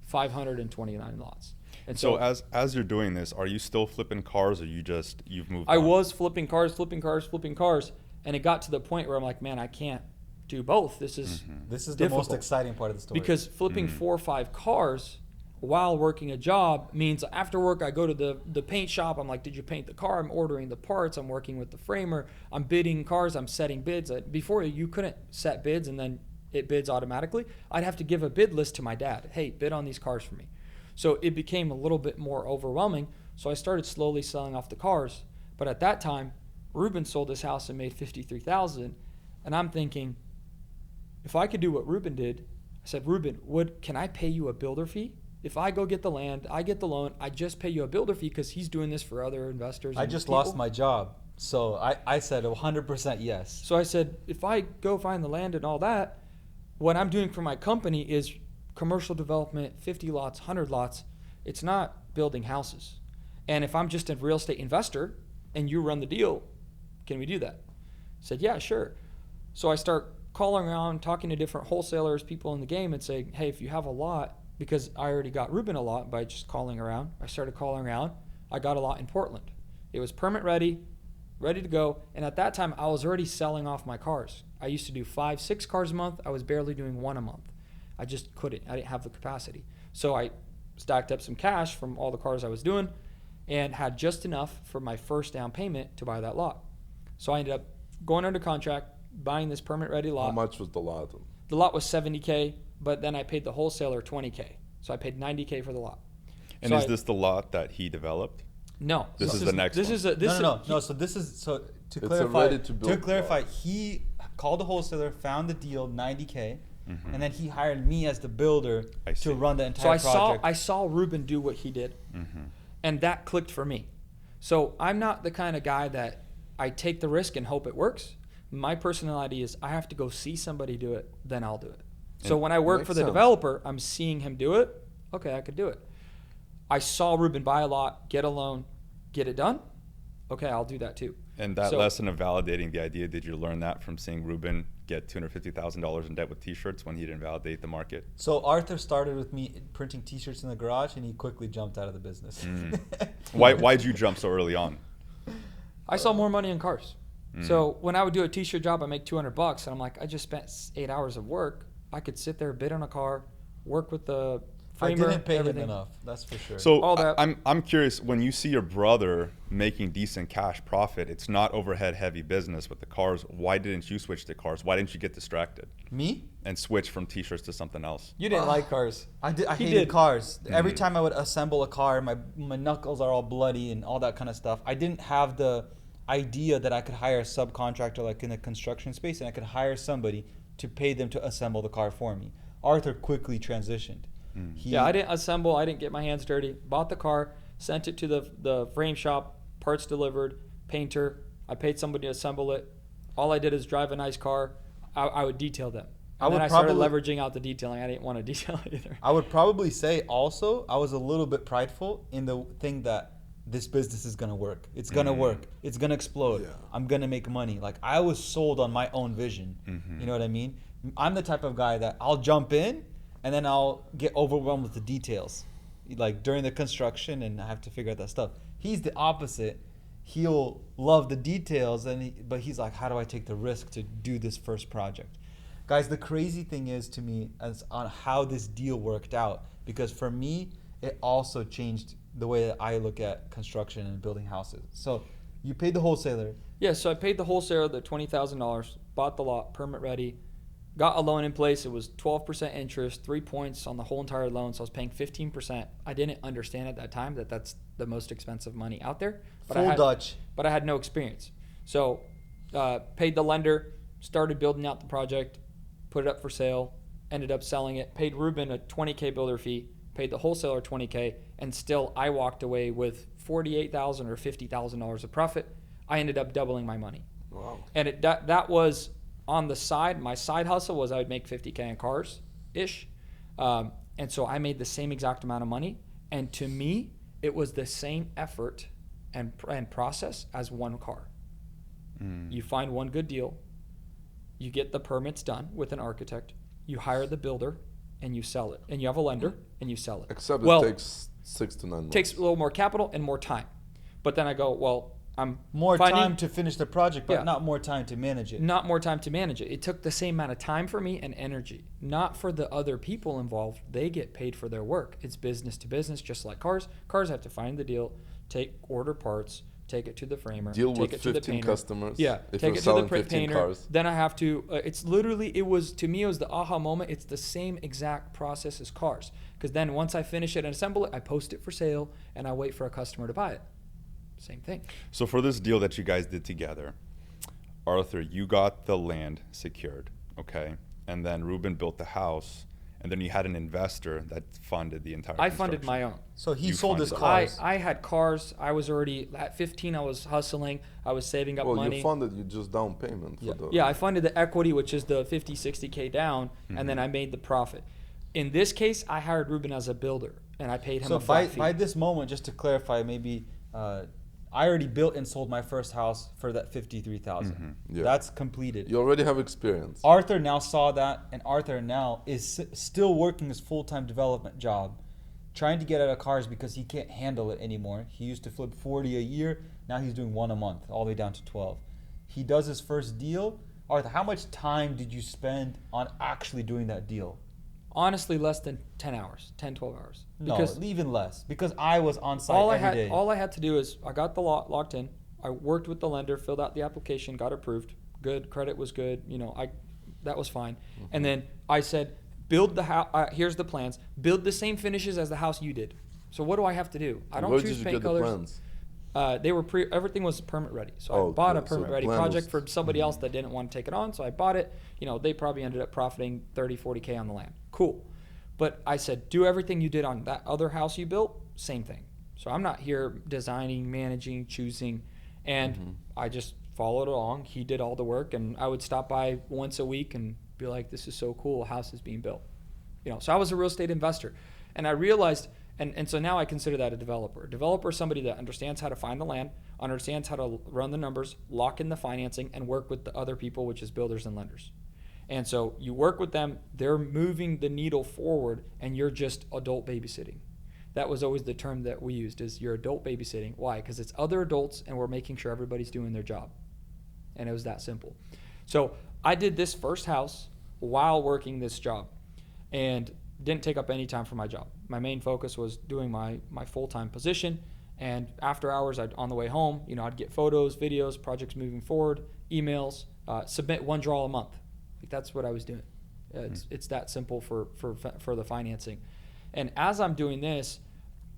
529 lots. And So as you're doing this, are you still flipping cars, or you've moved I on? was flipping cars. And it got to the point where I'm like, man, I can't do both. This is This is the difficult. most exciting part of the story. Because flipping 4 or 5 cars while working a job means after work I go to the paint shop. I'm like, did you paint the car? I'm ordering the parts. I'm working with the framer. I'm bidding cars. I'm setting bids. Before, you couldn't set bids and then it bids automatically. I'd have to give a bid list to my dad. Hey, bid on these cars for me. So it became a little bit more overwhelming. So I started slowly selling off the cars. But at that time, Ruben sold his house and made $53,000. And I'm thinking, if I could do what Ruben did, I said, Ruben, can I pay you a builder fee? If I go get the land, I get the loan, I just pay you a builder fee because he's doing this for other investors. I and just people. lost my job. So I said 100% yes. So I said, if I go find the land and all that, what I'm doing for my company is commercial development, 50 lots, 100 lots. It's not building houses. And if I'm just a real estate investor and you run the deal, can we do that? I said, yeah, sure. So I start calling around, talking to different wholesalers, people in the game, and saying, hey, if you have a lot, because I already got Ruben a lot by just calling around. I started calling around. I got a lot in Portland. It was permit ready to go. And at that time, I was already selling off my cars. I used to do 5, 6 cars a month. I was barely doing 1 a month. I just couldn't. I didn't have the capacity. So I stacked up some cash from all the cars I was doing and had just enough for my first down payment to buy that lot. So I ended up going under contract, buying this permit ready lot. How much was the lot? The lot was $70K, but then I paid the wholesaler $20K. So I paid $90K for the lot. And So is this the lot that he developed? No. This is the next This one. is a this No. is So this is so to It's a clarify. ready-to-build To clarify, car. he called the wholesaler, found the deal, 90K, Mhm. and then he hired me as the builder I see. to run the So entire project. I saw Ruben do what he did, Mhm. and that clicked for me. So I'm not the kind of guy that I take the risk and hope it works. My personality is I have to go see somebody do it, then I'll do it. So And when I work makes for the sense. developer, I'm seeing him do it. Okay, I could do it. I saw Ruben buy a lot, get a loan, get it done. Okay, I'll do that too. And that So- lesson of validating the idea, did you learn that from seeing Ruben get $250,000 in debt with T-shirts when he didn't validate the market? So Arthur started with me printing T-shirts in the garage, and he quickly jumped out of the business. Why'd you jump so early on? I saw more money in cars. So when I would do a t-shirt job, I make $200, and I'm like, I just spent 8 hours of work. I could sit there, bid on a car, work with the I framer, didn't pay everything. him enough. That's for sure. So All that. I'm curious, when you see your brother making decent cash profit, it's not overhead heavy business with the cars. Why didn't you switch to cars? Why didn't you get distracted me? and switch from T-shirts to something else? You didn't like cars. I He hated did. cars. Every Mhm. time I would assemble a car, my knuckles are all bloody and all that kind of stuff. I didn't have the idea that I could hire a subcontractor like in the construction space, and I could hire somebody to pay them to assemble the car for me. Arthur quickly transitioned. He, Yeah, I didn't assemble. I didn't get my hands dirty. Bought the car, sent it to the frame shop, parts delivered, painter. I paid somebody to assemble it. All I did is drive a nice car. I would detail them. I And would then I started probably- leveraging out the detailing. I didn't want to detail it either. I would probably say also I was a little bit prideful in the thing that this business is gonna work. It's gonna work. It's gonna explode. Yeah. I'm gonna make money. Like I was sold on my own vision. Mhm. You know what I mean? I'm the type of guy that I'll jump in and then I'll get overwhelmed with the details, like during the construction, and I have to figure out that stuff. He's the opposite. He'll love the details, but he's like, how do I take the risk to do this first project? Guys, the crazy thing is to me as on how this deal worked out, because for me, it also changed the way that I look at construction and building houses. So you paid the wholesaler. Yeah, so I paid the wholesaler the $20,000, bought the lot, permit ready, got a loan in place. It was 12% interest, 3 points on the whole entire loan. So I was paying 15%. I didn't understand at that time that that's the most expensive money out there. But Full Dutch. But I had no experience. So paid the lender, started building out the project, put it up for sale, ended up selling it, paid Ruben a $20K builder fee, paid the wholesaler $20K, and still I walked away with $48,000 or $50,000 of profit. I ended up doubling my money. Wow. And that was on the side. My side hustle was I would make $50K in cars ish. And so I made the same exact amount of money. And to me, it was the same effort and process as one car. You find one good deal, you get the permits done with an architect, you hire the builder, and you sell it. And you have a lender, and you sell it. Except Well, it takes 6 to 9 months. takes a little more capital and more time. But then I go, well, I'm More finding- time to finish the project, but Yeah. not more time to manage it. not more time to manage it. It took the same amount of time for me and energy. Not for the other people involved. They get paid for their work. It's business to business, just like cars. Cars have to find the deal, order parts, take it to the framer, Deal take with it to the 15 painter. customers. Yeah, If take you're it to the selling 15 painter. cars. Then I have to. It's literally. It was to me. It was the aha moment. It's the same exact process as cars. Because then once I finish it and assemble it, I post it for sale and I wait for a customer to buy it. Same thing. So for this deal that you guys did together, Arthur, you got the land secured, okay? And then Ruben built the house, and then you had an investor that funded the entire I funded my construction. own. So he You sold his funded cars. I had cars. I was already at 15. I was hustling. I was saving up Well, money. you funded you just down payment for the. Yeah, I funded the equity, which is the 50, 60K down, and then I made the profit. In this case, I hired Ruben as a builder, and I paid him So a flat by fee. this moment, just to clarify, maybe I already built and sold my first house for that 53,000. Yeah. That's completed. You already have experience. Arthur now saw that, and Arthur now is still working his full-time development job, trying to get out of cars because he can't handle it anymore. He used to flip 40 a year. Now he's doing 1 a month, all the way down to 12. He does his first deal. Arthur, how much time did you spend on actually doing that deal? Honestly, less than 10 hours, 10, 12 hours. No, Because even less. Because I was on site all I every day. had to do is I got the lot locked in. I worked with the lender, filled out the application, got approved. Good, credit was good. That was fine. And then I said, build the house. Here's the plans. Build the same finishes as the house you did. So what do I have to do? I don't Where choose did you paint get the colors. plans? Everything was permit ready. So I bought a permit ready project for somebody else that didn't want to take it on. So I bought it. They probably ended up profiting 30, 40K on the land. Cool. But I said, do everything you did on that other house you built, same thing. So I'm not here designing, managing, choosing, and I just followed along. He did all the work, and I would stop by once a week and be like, this is so cool, a house is being built. So I was a real estate investor, and I realized, and so now I consider that a developer. A developer is somebody that understands how to find the land, understands how to run the numbers, lock in the financing, and work with the other people, which is builders and lenders. And so you work with them, they're moving the needle forward, and you're just adult babysitting. That was always the term that we used, is you're adult babysitting. Why? Because it's other adults, and we're making sure everybody's doing their job. And it was that simple. So I did this first house while working this job, and didn't take up any time for my job. My main focus was doing my full-time position, and after hours, on the way home, I'd get photos, videos, projects moving forward, emails, submit one draw a month. That's what I was doing. It's that simple for the financing. And as I'm doing this,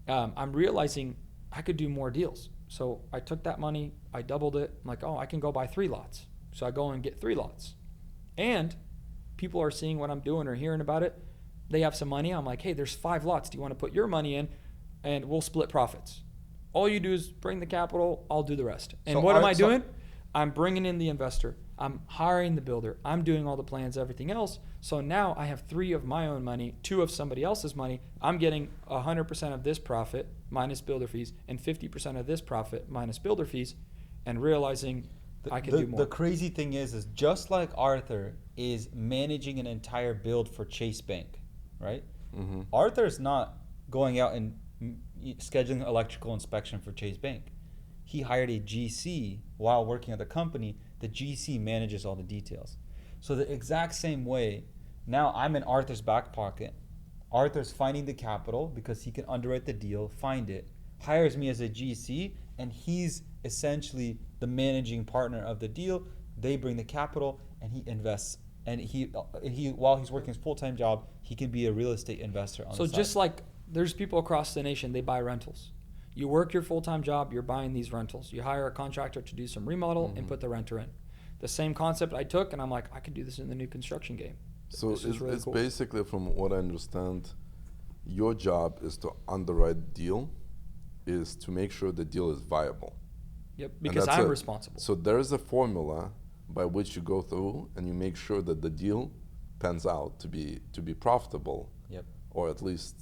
I'm realizing I could do more deals. So I took that money, I doubled it. I'm like, I can go buy 3 lots. So I go and get 3 lots. And people are seeing what I'm doing or hearing about it. They have some money. I'm like, hey, there's 5 lots. Do you want to put your money in? And we'll split profits. All you do is bring the capital. I'll do the rest. And so what am I doing? I'm bringing in the investor. I'm hiring the builder. I'm doing all the plans, everything else. So now I have 3 of my own money, 2 of somebody else's money. I'm getting 100% of this profit minus builder fees and 50% of this profit minus builder fees, and realizing I can do more. The crazy thing is just like Arthur is managing an entire build for Chase Bank, right? Mm-hmm. Arthur's not going out and scheduling electrical inspection for Chase Bank. He hired a GC while working at the company. The GC manages all the details. So the exact same way, now I'm in Arthur's back pocket. Arthur's finding the capital because he can underwrite the deal, find it, hires me as a GC, and he's essentially the managing partner of the deal. They bring the capital, and he invests. And he while he's working his full-time job, he can be a real estate investor on the side. So just like there's people across the nation, they buy rentals. You work your full-time job, you're buying these rentals. You hire a contractor to do some remodel and put the renter in. The same concept I took, and I'm like, I could do this in the new construction game. So it's cool. Basically, from what I understand, your job is to underwrite the deal, is to make sure the deal is viable. Yep, because I'm responsible. So there is a formula by which you go through and you make sure that the deal pans out to be profitable. Yep. Or at least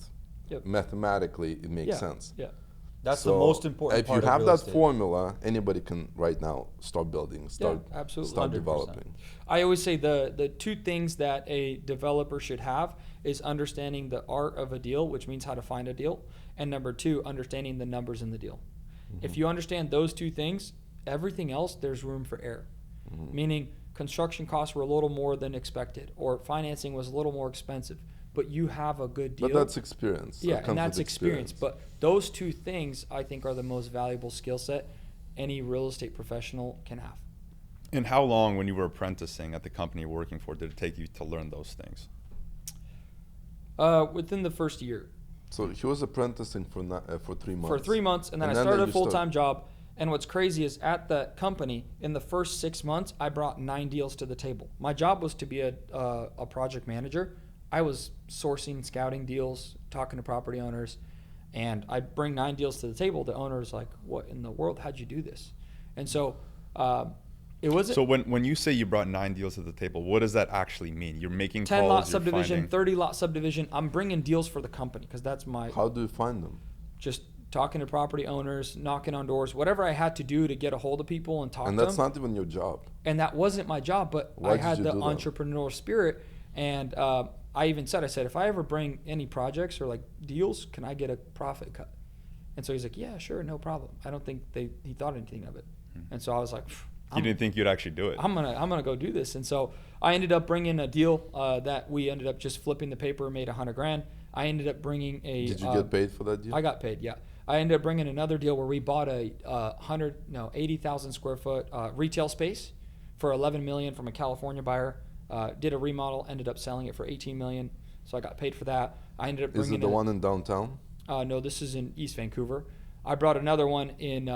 mathematically it makes sense. Yeah. That's the most important part of real estate. If you have that formula, anybody can right now start building, start developing. I always say the 2 things that a developer should have is understanding the art of a deal, which means how to find a deal, and number 2, understanding the numbers in the deal. Mm-hmm. If you understand those 2 things, everything else, there's room for error. Mm-hmm. Meaning construction costs were a little more than expected, or financing was a little more expensive. But you have a good deal. But that's experience. Yeah, and that's experience. But those 2 things, I think, are the most valuable skill set any real estate professional can have. And how long, when you were apprenticing at the company you're working for, did it take you to learn those things? Within the first year. So he was apprenticing for 3 months. For 3 months, and then I started a full-time job. And what's crazy is at the company, in the first 6 months, I brought 9 deals to the table. My job was to be a project manager. I was sourcing, scouting deals, talking to property owners, and I'd bring 9 deals to the table. The owner's like, what in the world? How'd you do this? And so it wasn't. So when you say you brought 9 deals to the table, what does that actually mean? You're making 10 calls, lot subdivision, 30 lot subdivision. I'm bringing deals for the company because that's my. How do you find them? Just talking to property owners, knocking on doors, whatever I had to do to get a hold of people and talk to them. And that's not even your job. And that wasn't my job, but I had the entrepreneurial spirit. And I even said, if I ever bring any projects or like deals, can I get a profit cut? And so he's like, yeah, sure, no problem. I don't think he thought anything of it. And so I was like, you didn't think you'd actually do it. I'm gonna go do this. And so I ended up bringing a deal that we ended up just flipping the paper, made $100,000. I ended up bringing a. Did you get paid for that deal? I got paid, yeah. I ended up bringing another deal where we bought a 80,000 square foot retail space for $11 million from a California buyer. Did a remodel, ended up selling it for $18 million. So I got paid for that. I ended up bringing. Is it the one in downtown? No, this is in East Vancouver. I brought another one in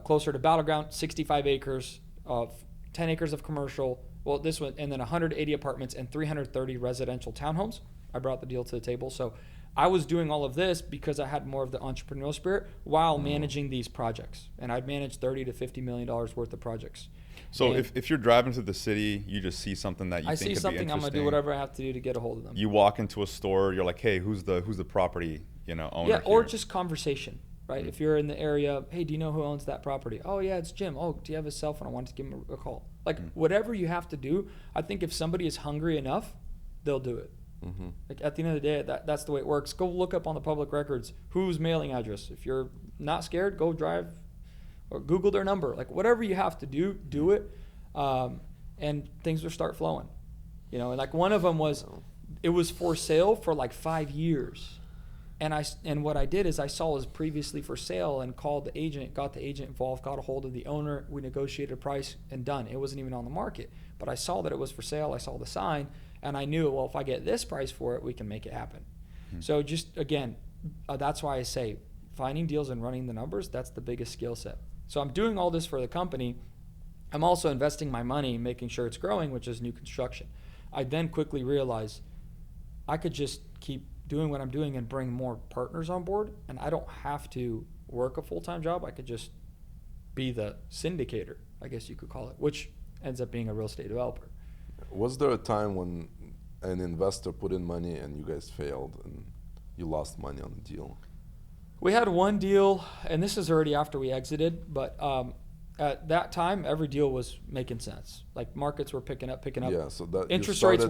closer to Battleground, 65 acres of 10 acres of commercial. Well, this one, and then 180 apartments and 330 residential townhomes. I brought the deal to the table. So I was doing all of this because I had more of the entrepreneurial spirit while managing these projects. And I'd managed $30 to $50 million worth of projects. So And if you're driving through the city, you just see something that you I think see could something, be I'm interesting. going to do whatever I have to do to get a hold of them. You walk into a store, you're like, hey, who's the property, owner Yeah, or here? just conversation, right? If you're in the area, hey, do you know who owns that property? Oh, yeah, it's Jim. Oh, do you have his cell phone? I wanted to give him a call. Like, whatever you have to do, I think if somebody is hungry enough, they'll do it. Like, at the end of the day, that's the way it works. Go look up on the public records whose mailing address. If you're not scared, go drive or Google their number. Like, whatever you have to do, do it. And things will start flowing. And like one of them was, it was for sale for like 5 years. And what I did is I saw it was previously for sale and called the agent, got the agent involved, got a hold of the owner. We negotiated a price and done. It wasn't even on the market, but I saw that it was for sale. I saw the sign and I knew, well, if I get this price for it, we can make it happen. So just, again, that's why I say finding deals and running the numbers, that's the biggest skill set. So I'm doing all this for the company. I'm also investing my money, making sure it's growing, which is new construction. I then quickly realized I could just keep doing what I'm doing and bring more partners on board, and I don't have to work a full-time job. I could just be the syndicator, I guess you could call it, which ends up being a real estate developer. Was there a time when an investor put in money and you guys failed and you lost money on the deal? We had one deal, and this is already after we exited, but at that time, every deal was making sense. Like, markets were picking up. Yeah, so that Interest rates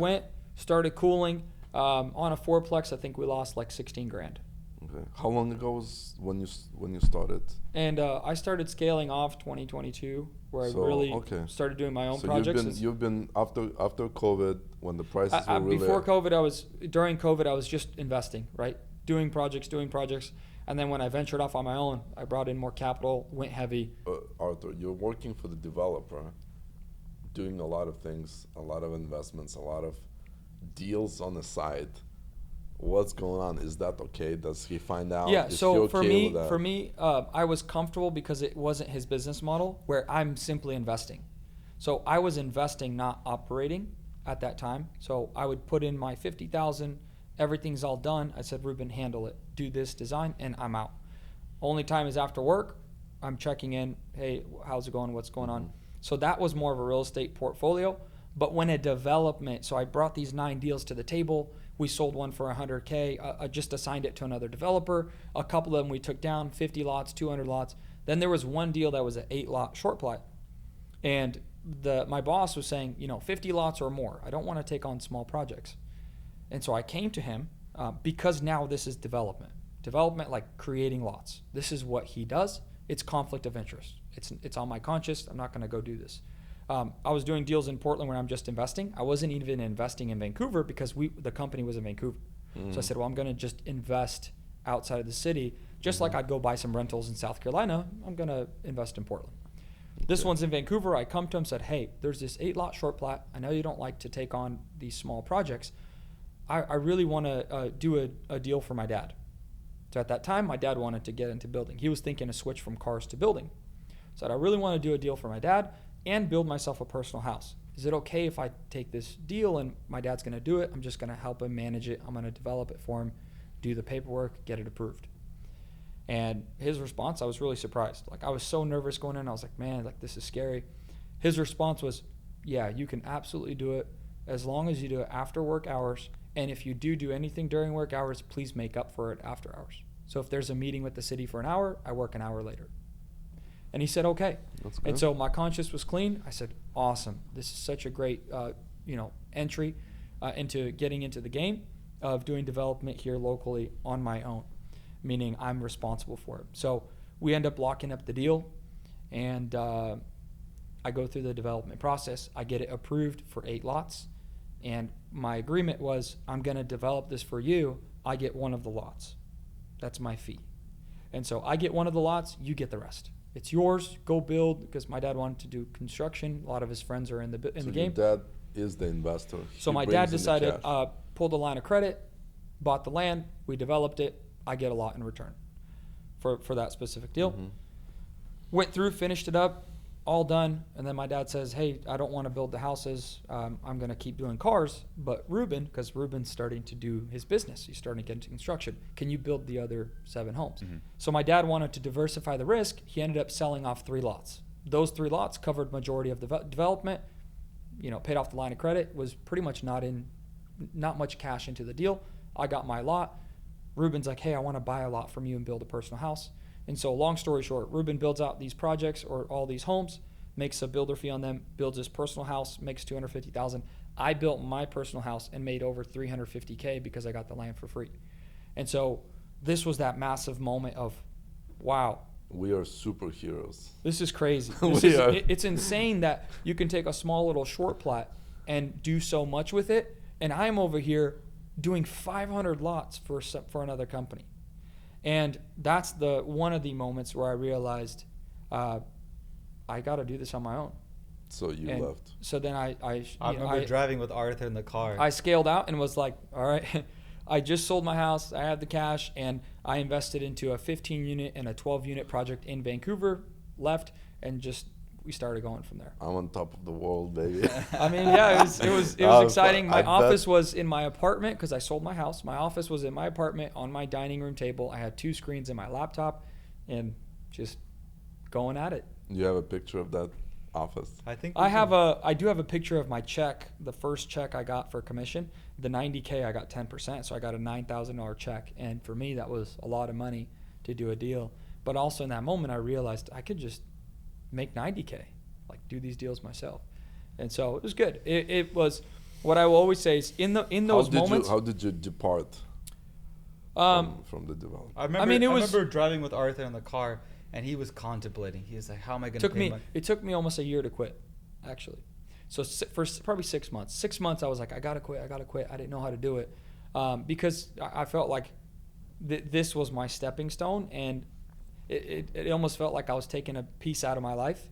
started cooling. On a fourplex, I think we lost like 16 grand. Okay. How long ago was when you started? And I started scaling off 2022, where I really started doing my own projects. You've been after COVID when the prices were really before COVID. During COVID, I was just investing, right? Doing projects, and then when I ventured off on my own, I brought in more capital, went heavy. Arthur, you're working for the developer, doing a lot of things, a lot of investments, a lot of deals on the side. What's going on? Is that okay? Does he find out? Yeah. Is So he okay for me, I was comfortable because it wasn't his business model where I'm simply investing. So I was investing, not operating at that time. So I would put in my 50,000. Everything's all done. I said, Ruben, handle it. Do this design, and I'm out. Only time is after work. I'm checking in. Hey, how's it going? What's going on? So that was more of a real estate portfolio. But when a development, so I brought these 9 deals to the table. We sold one for $100K. I just assigned it to another developer. A couple of them we took down, 50 lots, 200 lots. Then there was one deal that was an 8-lot short plat. And my boss was saying, 50 lots or more. I don't want to take on small projects. And so I came to him because now this is development. Development, like creating lots. This is what he does. It's conflict of interest. It's on my conscience. I'm not going to go do this. I was doing deals in Portland where I'm just investing. I wasn't even investing in Vancouver because the company was in Vancouver. So I said, well, I'm going to just invest outside of the city. Just like I'd go buy some rentals in South Carolina, I'm going to invest in Portland. This one's in Vancouver. I come to him and said, hey, there's this 8-lot short plat. I know you don't like to take on these small projects. I really want to do a deal for my dad. So at that time, my dad wanted to get into building. He was thinking to switch from cars to building. So I really want to do a deal for my dad and build myself a personal house. Is it okay if I take this deal and my dad's going to do it? I'm just going to help him manage it. I'm going to develop it for him, do the paperwork, get it approved. And his response, I was really surprised. Like, I was so nervous going in. I was like, man, like, this is scary. His response was, yeah, you can absolutely do it as long as you do it after work hours. And if you do anything during work hours, please make up for it after hours. So if there's a meeting with the city for an hour, I work an hour later. And he said, okay. That's good. And so my conscience was clean. I said, awesome. This is such a great, entry into getting into the game of doing development here locally on my own, meaning I'm responsible for it. So we end up locking up the deal, and I go through the development process. I get it approved for 8 lots. And my agreement was, I'm going to develop this for you. I get one of the lots. That's my fee. And so I get one of the lots, you get the rest. It's yours. Go build, because my dad wanted to do construction. A lot of his friends are in the game. Your dad is the investor. So my dad decided, pulled a line of credit, bought the land, we developed it, I get a lot in return. for that specific deal. Mhm. Went through, finished it up, all done. And then my dad says, hey, I don't want to build the houses. I'm going to keep doing cars. But Ruben, because Ruben's starting to do his business, he's starting to get into construction. Can you build the other 7 homes? Mm-hmm. So my dad wanted to diversify the risk. He ended up selling off 3 lots. Those 3 lots covered majority of the development, paid off the line of credit, was pretty much not much cash into the deal. I got my lot. Ruben's like, hey, I want to buy a lot from you and build a personal house. And so long story short, Ruben builds out these projects or all these homes, makes a builder fee on them, builds his personal house, makes $250,000. I built my personal house and made over $350K because I got the land for free. And so this was that massive moment of, wow, We are superheroes. this is crazy. It's insane that you can take a small little short plat and do so much with it. And I'm over here doing 500 lots for another company. And that's one of the moments where I realized I got to do this on my own. So you And left. So then I remember driving with Arthur in the car. I scaled out and was like, all right, I just sold my house. I had the cash, and I invested into a 15-unit and a 12-unit project in Vancouver, left, and we started going from there. I'm on top of the world, baby. I mean, yeah, it was exciting. My office was in my apartment because I sold my house. My office was in my apartment on my dining room table. I had 2 screens in my laptop and just going at it. You have a picture of that office? I think I do have a picture of my check, the first check I got for commission. The $90K, I got 10%, so I got a $9,000 check. And for me, that was a lot of money to do a deal. But also in that moment, I realized I could just make $90K, like do these deals myself. And so it was good. It was what I will always say is in those moments. How did you depart from the development? I remember driving with Arthur in the car, and he was contemplating. He was like, "How am I going to pay?" It took me almost a year to quit, actually. So for probably 6 months. 6 months, I was like, I gotta quit. I didn't know how to do it because I felt like this was my stepping stone, and it almost felt like I was taking a piece out of my life.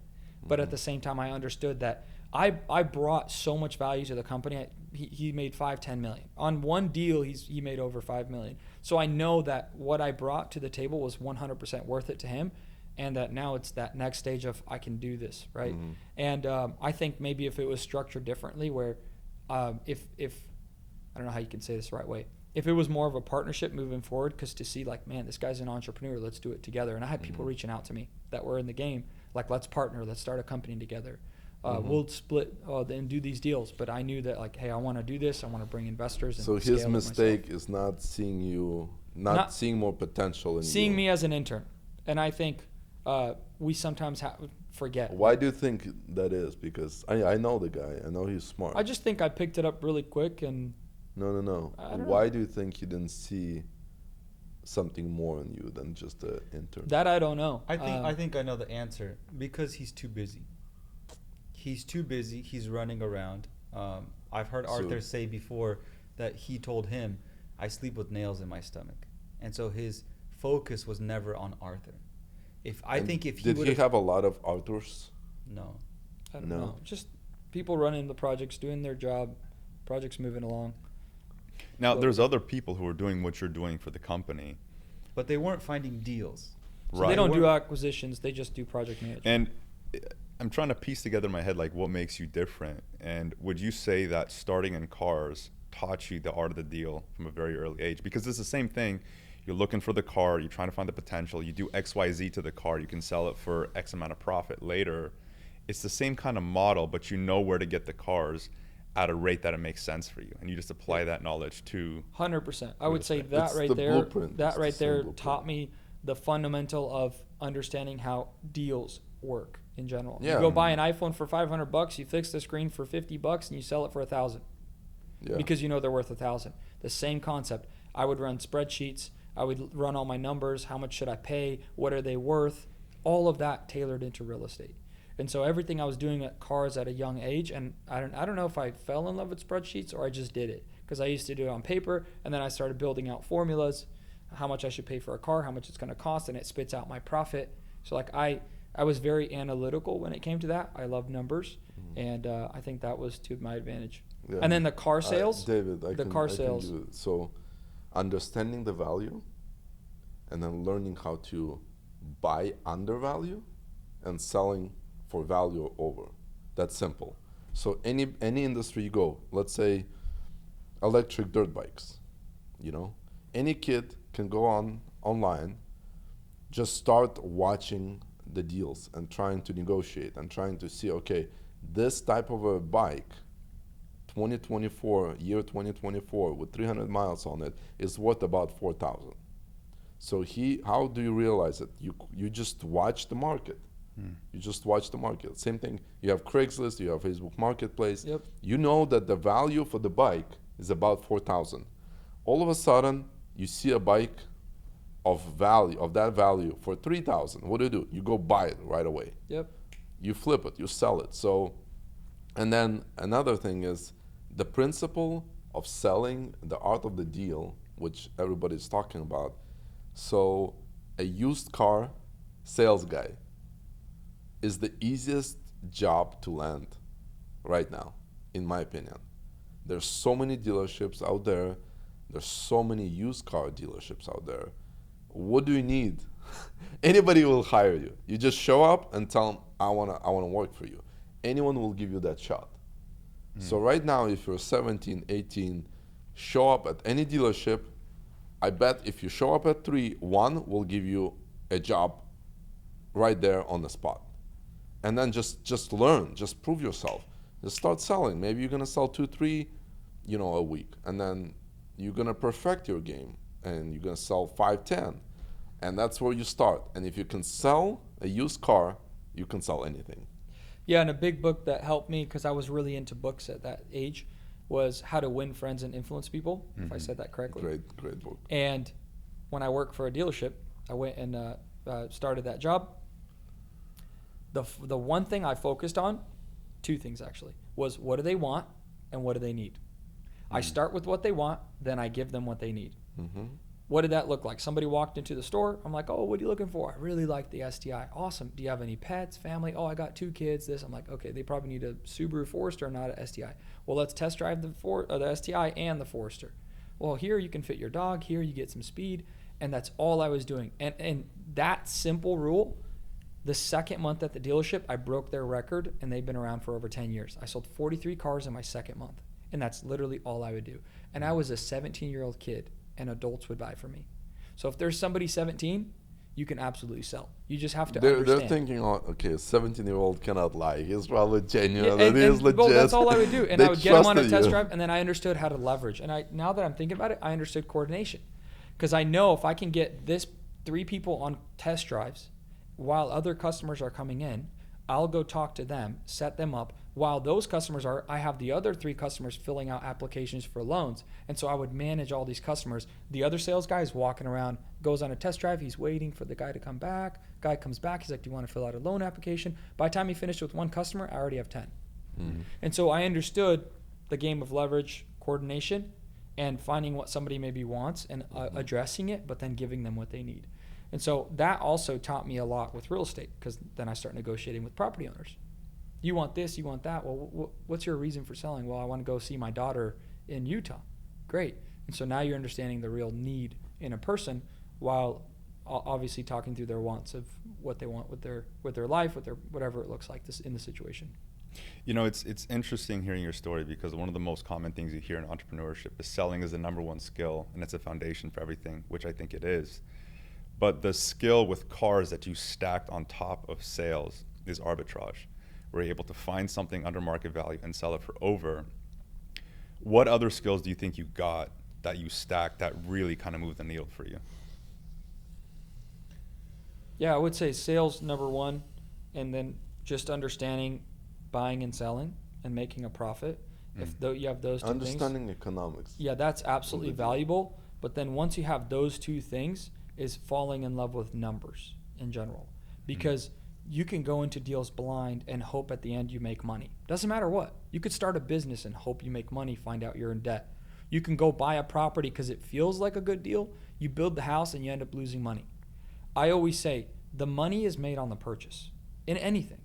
But at the same time, I understood that I brought so much value to the company. He made $5-10 million on one deal. He made over $5 million. So I know that what I brought to the table was 100% worth it to him, and that now it's that next stage of I can do this, right? Mm-hmm. And I think maybe if it was structured differently, where if I don't know how you can say this the right way. If it was more of a partnership moving forward, because to see like, man, this guy's an entrepreneur, let's do it together. And I had people reaching out to me that were in the game, like, let's partner, let's start a company together. We'll split and do these deals. But I knew that, like, hey, I want to do this. I want to bring investors. And So scale his it mistake myself. is not seeing you, not seeing more potential in Seeing you. me as an intern. And I think we sometimes forget. Why do you think that is? Because I know the guy. I know he's smart. I just think I picked it up really quick. And No. I don't Why know. do you think he didn't see something more in you than just an intern? that I don't know. I think I know the answer. Because he's too busy. He's too busy. He's running around. I've heard Arthur say before that he told him, I sleep with nails in my stomach. And so his focus was never on Arthur. Did he have a lot of Arthurs? No. I don't No. know. Just people running the projects, doing their job, projects moving along. Now, there's other people who are doing what you're doing for the company. But they weren't finding deals. So they don't do acquisitions. They just do project management. And I'm trying to piece together in my head, like, what makes you different? And would you say that starting in cars taught you the art of the deal from a very early age? Because it's the same thing. You're looking for the car. You're trying to find the potential. You do X, Y, Z to the car. You can sell it for X amount of profit later. It's the same kind of model, but you know where to get the cars at a rate that it makes sense for you. And you just apply that knowledge to 100%. I would say that It's right the there, blueprint. that It's right the same there blueprint. taught me the fundamental of understanding how deals work in general. Yeah. You go buy an iPhone for $500, you fix the screen for $50, and you sell it for $1,000 Yeah. because you know they're worth $1,000. The same concept. I would run spreadsheets. I would run all my numbers. How much should I pay? What are they worth? All of that tailored into real estate. And so everything I was doing at cars at a young age, and I don't know if I fell in love with spreadsheets or I just did it because I used to do it on paper, and then I started building out formulas, how much I should pay for a car, how much it's going to cost, and it spits out my profit. So like I was very analytical when it came to that. I love numbers, and I think that was to my advantage. Yeah. And then the car sales, David, car sales. So understanding the value and then learning how to buy under value and selling for value over. That's simple. So any industry you go, let's say electric dirt bikes, any kid can go online, just start watching the deals and trying to negotiate and trying to see, okay, this type of a bike, 2024 with 300 miles on it is worth about 4,000. So how do you realize it? You just watch the market. You just watch the market. Same thing, you have Craigslist, you have Facebook Marketplace. Yep. You know that the value for the bike is about 4,000. All of a sudden, you see a bike of that value for 3,000. What do? You go buy it right away. Yep. You flip it, you sell it. So, and then another thing is the principle of selling, the art of the deal, which everybody's talking about. So a used car sales guy is the easiest job to land right now, in my opinion. There's so many dealerships out there. There's so many used car dealerships out there. What do you need? Anybody will hire you. You just show up and tell them, I wanna work for you. Anyone will give you that shot. So right now, if you're 17, 18, show up at any dealership. I bet if you show up at 3, one will give you a job right there on the spot. And then just learn, just prove yourself. Just start selling. Maybe you're gonna sell 2, 3, a week. And then you're gonna perfect your game and you're gonna sell 5, 10. And that's where you start. And if you can sell a used car, you can sell anything. Yeah, and a big book that helped me, because I was really into books at that age, was How to Win Friends and Influence People, if I said that correctly. Great book. And when I worked for a dealership, I went and started that job. The one thing I focused on, 2 things actually, was what do they want and what do they need. I start with what they want, then I give them what they need. What did that look like? Somebody walked into the store. I'm like, oh, what are you looking for? I really like the STI. Awesome. Do you have any pets, family? Oh, I got 2 kids. This. I'm like, okay, they probably need a Subaru Forester, not a STI. Well, let's test drive the STI and the Forester. Well, here you can fit your dog. Here you get some speed. And that's all I was doing. And that simple rule, the second month at the dealership, I broke their record, and they've been around for over 10 years. I sold 43 cars in my second month. And that's literally all I would do. And I was a 17-year-old kid, and adults would buy from me. So if there's somebody 17, you can absolutely sell. You just have to understand. They're thinking, okay, a 17-year-old cannot lie. He's probably genuine. Yeah, and he's legit. Well, that's all I would do. And I would get them on a test you. drive, and then I understood how to leverage. And now that I'm thinking about it, I understood coordination. Because I know if I can get 3 people on test drives while other customers are coming in, I'll go talk to them, set them up. While those customers I have the other 3 customers filling out applications for loans. And so I would manage all these customers. The other sales guy is walking around, goes on a test drive. He's waiting for the guy to come back. Guy comes back. He's like, do you want to fill out a loan application? By the time he finished with 1 customer, I already have 10. And so I understood the game of leverage, coordination, and finding what somebody maybe wants and addressing it, but then giving them what they need. And so that also taught me a lot with real estate, because then I start negotiating with property owners. You want this, you want that. Well, what's your reason for selling? Well, I want to go see my daughter in Utah. Great. And so now you're understanding the real need in a person, while obviously talking through their wants of what they want with their life, with their whatever it looks like this in the situation. It's interesting hearing your story, because one of the most common things you hear in entrepreneurship is selling is the number one skill, and it's a foundation for everything, which I think it is. But the skill with cars that you stacked on top of sales is arbitrage. We're able to find something under market value and sell it for over. What other skills do you think you got that you stacked that really kind of moved the needle for you? Yeah, I would say sales, number 1, and then just understanding buying and selling and making a profit. If you have those 2 things. Understanding economics. Yeah, that's absolutely valuable. But then once you have those 2 things, is falling in love with numbers in general. Because you can go into deals blind and hope at the end you make money. Doesn't matter what. You could start a business and hope you make money, find out you're in debt. You can go buy a property because it feels like a good deal. You build the house and you end up losing money. I always say the money is made on the purchase in anything.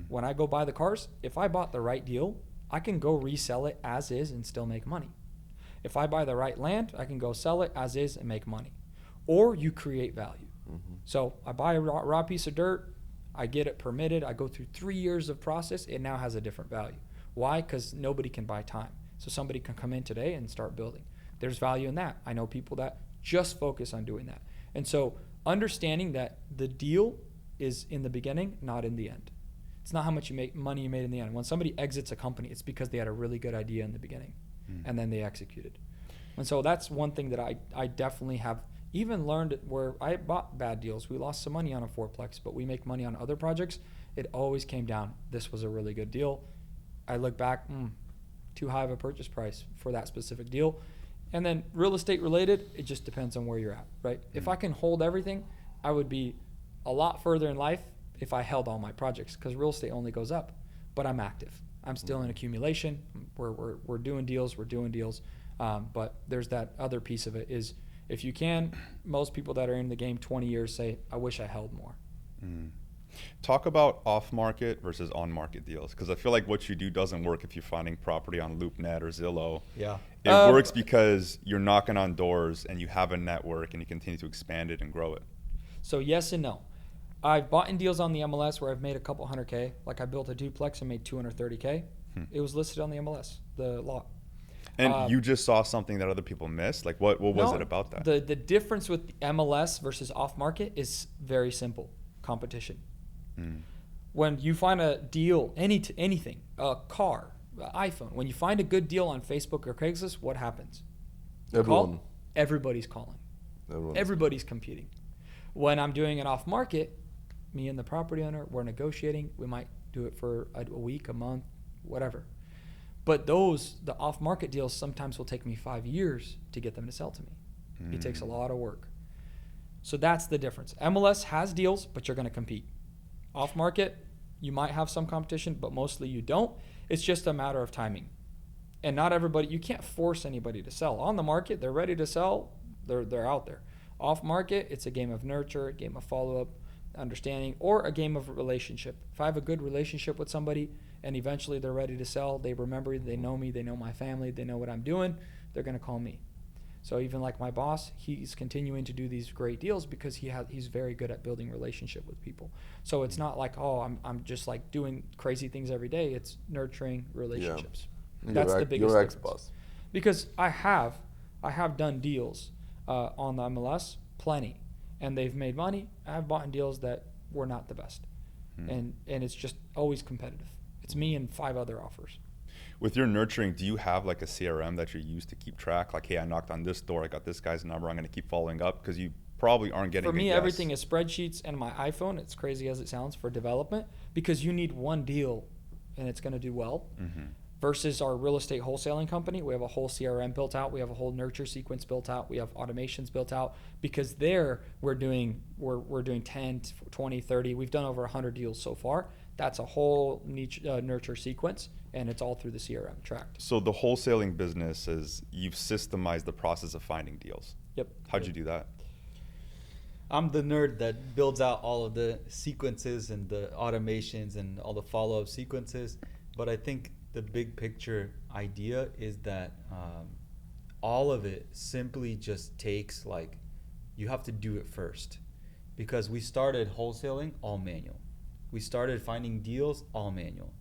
When I go buy the cars, if I bought the right deal, I can go resell it as is and still make money. If I buy the right land, I can go sell it as is and make money. or you create value. So I buy a raw piece of dirt, I get it permitted, I go through 3 years of process, it now has a different value. Why? Because nobody can buy time. So somebody can come in today and start building. There's value in that. I know people that just focus on doing that. And so understanding that the deal is in the beginning, not in the end. It's not how much money you made in the end. When somebody exits a company, it's because they had a really good idea in the beginning and then they executed. And so that's one thing that I definitely have even learned where I bought bad deals. We lost some money on a fourplex, but we make money on other projects. It always came down, this was a really good deal. I look back, too high of a purchase price for that specific deal. And then real estate related, it just depends on where you're at, right? If I can hold everything, I would be a lot further in life if I held all my projects, because real estate only goes up, but I'm active. I'm still in accumulation. We're doing deals. But there's that other piece of it is, if you can, most people that are in the game 20 years say, I wish I held more. Talk about off-market versus on-market deals, because I feel like what you do doesn't work if you're finding property on LoopNet or Zillow. Yeah. It works because you're knocking on doors and you have a network and you continue to expand it and grow it. So yes and no. I've bought in deals on the MLS where I've made a couple $100K. Like I built a duplex and made $230K. It was listed on the MLS, the lot. And you just saw something that other people missed? Like what was it about that? The difference with the MLS versus off market is very simple. Competition. When you find a deal, anything, a car, an iPhone, when you find a good deal on Facebook or Craigslist, what happens? Everybody's calling. Everybody's competing. When I'm doing it off market, me and the property owner, we're negotiating. We might do it for a week, a month, whatever. But the off market deals sometimes will take me 5 years to get them to sell to me. It takes a lot of work. So that's the difference. MLS has deals, but you're going to compete. Off market, you might have some competition, but mostly you don't. It's just a matter of timing. And not everybody, you can't force anybody to sell. On the market, they're ready to sell. They're out there. Off market, it's a game of nurture, a game of follow-up, understanding, or a game of relationship. If I have a good relationship with somebody and eventually they're ready to sell, they remember, they know me, they know my family, they know what I'm doing, they're going to call me. So even like my boss, he's continuing to do these great deals because he's very good at building relationship with people. So it's not like, I'm just like doing crazy things every day. It's nurturing relationships. Yeah. That's the biggest your difference. ex-boss. Because I have done deals on the MLS, plenty, and they've made money. I've bought in deals that were not the best, and it's just always competitive. It's me and 5 other offers. With your nurturing, do you have like a CRM that you use to keep track? Like, hey, I knocked on this door, I got this guy's number, I'm going to keep following up, because you probably aren't getting. For me, everything is spreadsheets and my iPhone. It's crazy as it sounds for development, because you need one deal, and it's going to do well. Versus our real estate wholesaling company, we have a whole CRM built out. We have a whole nurture sequence built out. We have automations built out, because there we're doing 10, 20, 30. We've done over 100 deals so far. That's a whole niche nurture sequence, and it's all through the CRM tracked. So the wholesaling business is, you've systemized the process of finding deals. Yep. How'd you do that? I'm the nerd that builds out all of the sequences and the automations and all the follow-up sequences. But I think the big picture idea is that all of it simply just takes, like, you have to do it first. Because we started wholesaling all manual. We started finding deals all manual.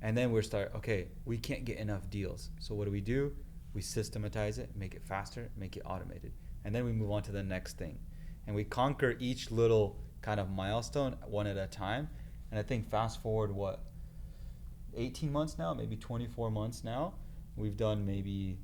And then okay, we can't get enough deals. So what do? We systematize it, make it faster, make it automated. And then we move on to the next thing. And we conquer each little kind of milestone one at a time. And I think fast forward, 18 months now, maybe 24 months now, we've done maybe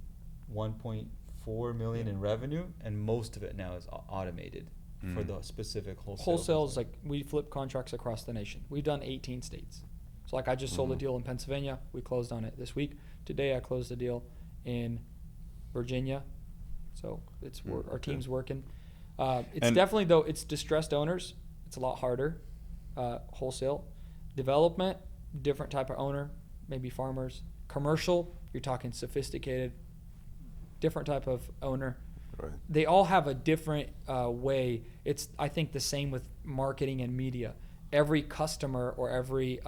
1.4 million in revenue, and most of it now is automated for the specific wholesale Is like, we flip contracts across the nation. We've done 18 states. So like, I just sold a deal in Pennsylvania. We closed on it this week. Today I closed a deal in Virginia. So our team's working. It's definitely, though, it's distressed owners. It's a lot harder. Wholesale. Development, different type of owner, maybe farmers. Commercial, you're talking sophisticated, different type of owner. Right. They all have a different way. It's, I think, the same with marketing and media. Every customer or every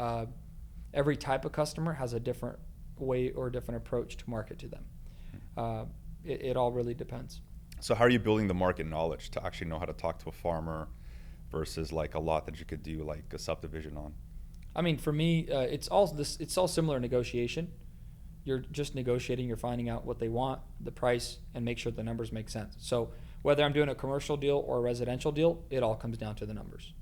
type of customer has a different way or different approach to market to them. It all really depends. So how are you building the market knowledge to actually know how to talk to a farmer versus like a lot that you could do like a subdivision on? I mean, for me, it's all similar negotiation. You're just negotiating. You're finding out what they want, the price, and make sure the numbers make sense. So whether I'm doing a commercial deal or a residential deal, it all comes down to the numbers.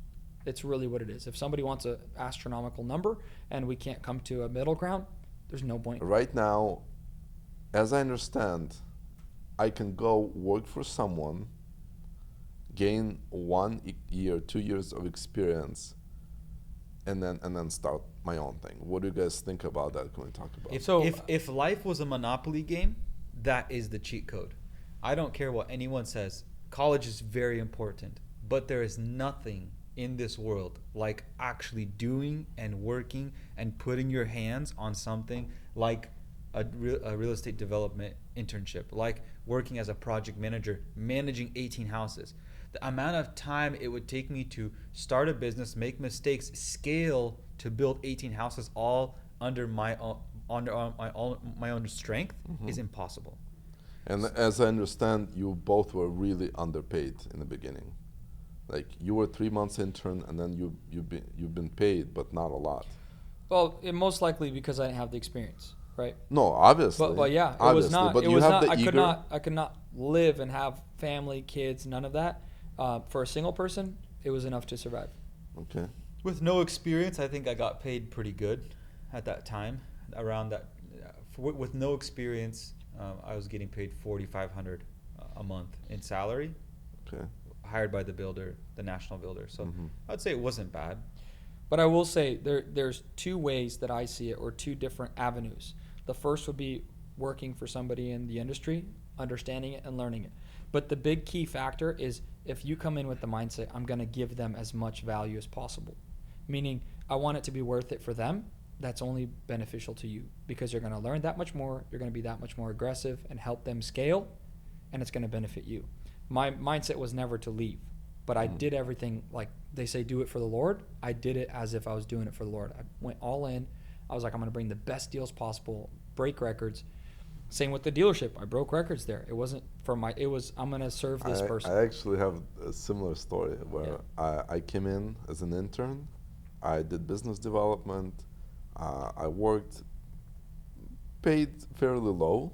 It's really what it is. If somebody wants an astronomical number and we can't come to a middle ground, there's no point. Right now, as I understand, I can go work for someone, gain 1 year, 2 years of experience, and then start my own thing. What do you guys think about that? Can we talk about If life was a Monopoly game, that is the cheat code. I don't care what anyone says. College is very important, but there is nothing in this world like actually doing and working and putting your hands on something like a real estate development internship, like working as a project manager, managing 18 houses. The amount of time it would take me to start a business, make mistakes, scale to build 18 houses all under my own strength is impossible. And as I understand, you both were really underpaid in the beginning. Like you were 3 months intern, and then you've been paid, but not a lot. Well, most likely because I didn't have the experience, right? No, obviously. But yeah, it obviously. was not. But It you was have not. the I could not live and have family, kids, none of that. For a single person, it was enough to survive. Okay. With no experience, I think I got paid pretty good at that time. Around that, with no experience, I was getting paid $4,500 a month in salary. Okay. Hired by the builder, the national builder. So I'd say it wasn't bad. But I will say there's two ways that I see it, or two different avenues. The first would be working for somebody in the industry, understanding it and learning it. But the big key factor is if you come in with the mindset, I'm going to give them as much value as possible, meaning I want it to be worth it for them. That's only beneficial to you because you're going to learn that much more. You're going to be that much more aggressive and help them scale, and it's going to benefit you. My mindset was never to leave, but I did everything like they say, do it for the Lord. I did it as if I was doing it for the Lord. I went all in. I was like, I'm going to bring the best deals possible, break records. Same with the dealership. I broke records there. It wasn't for it was, I'm going to serve this person. I actually have a similar story where I came in as an intern. I did business development. I worked, paid fairly low.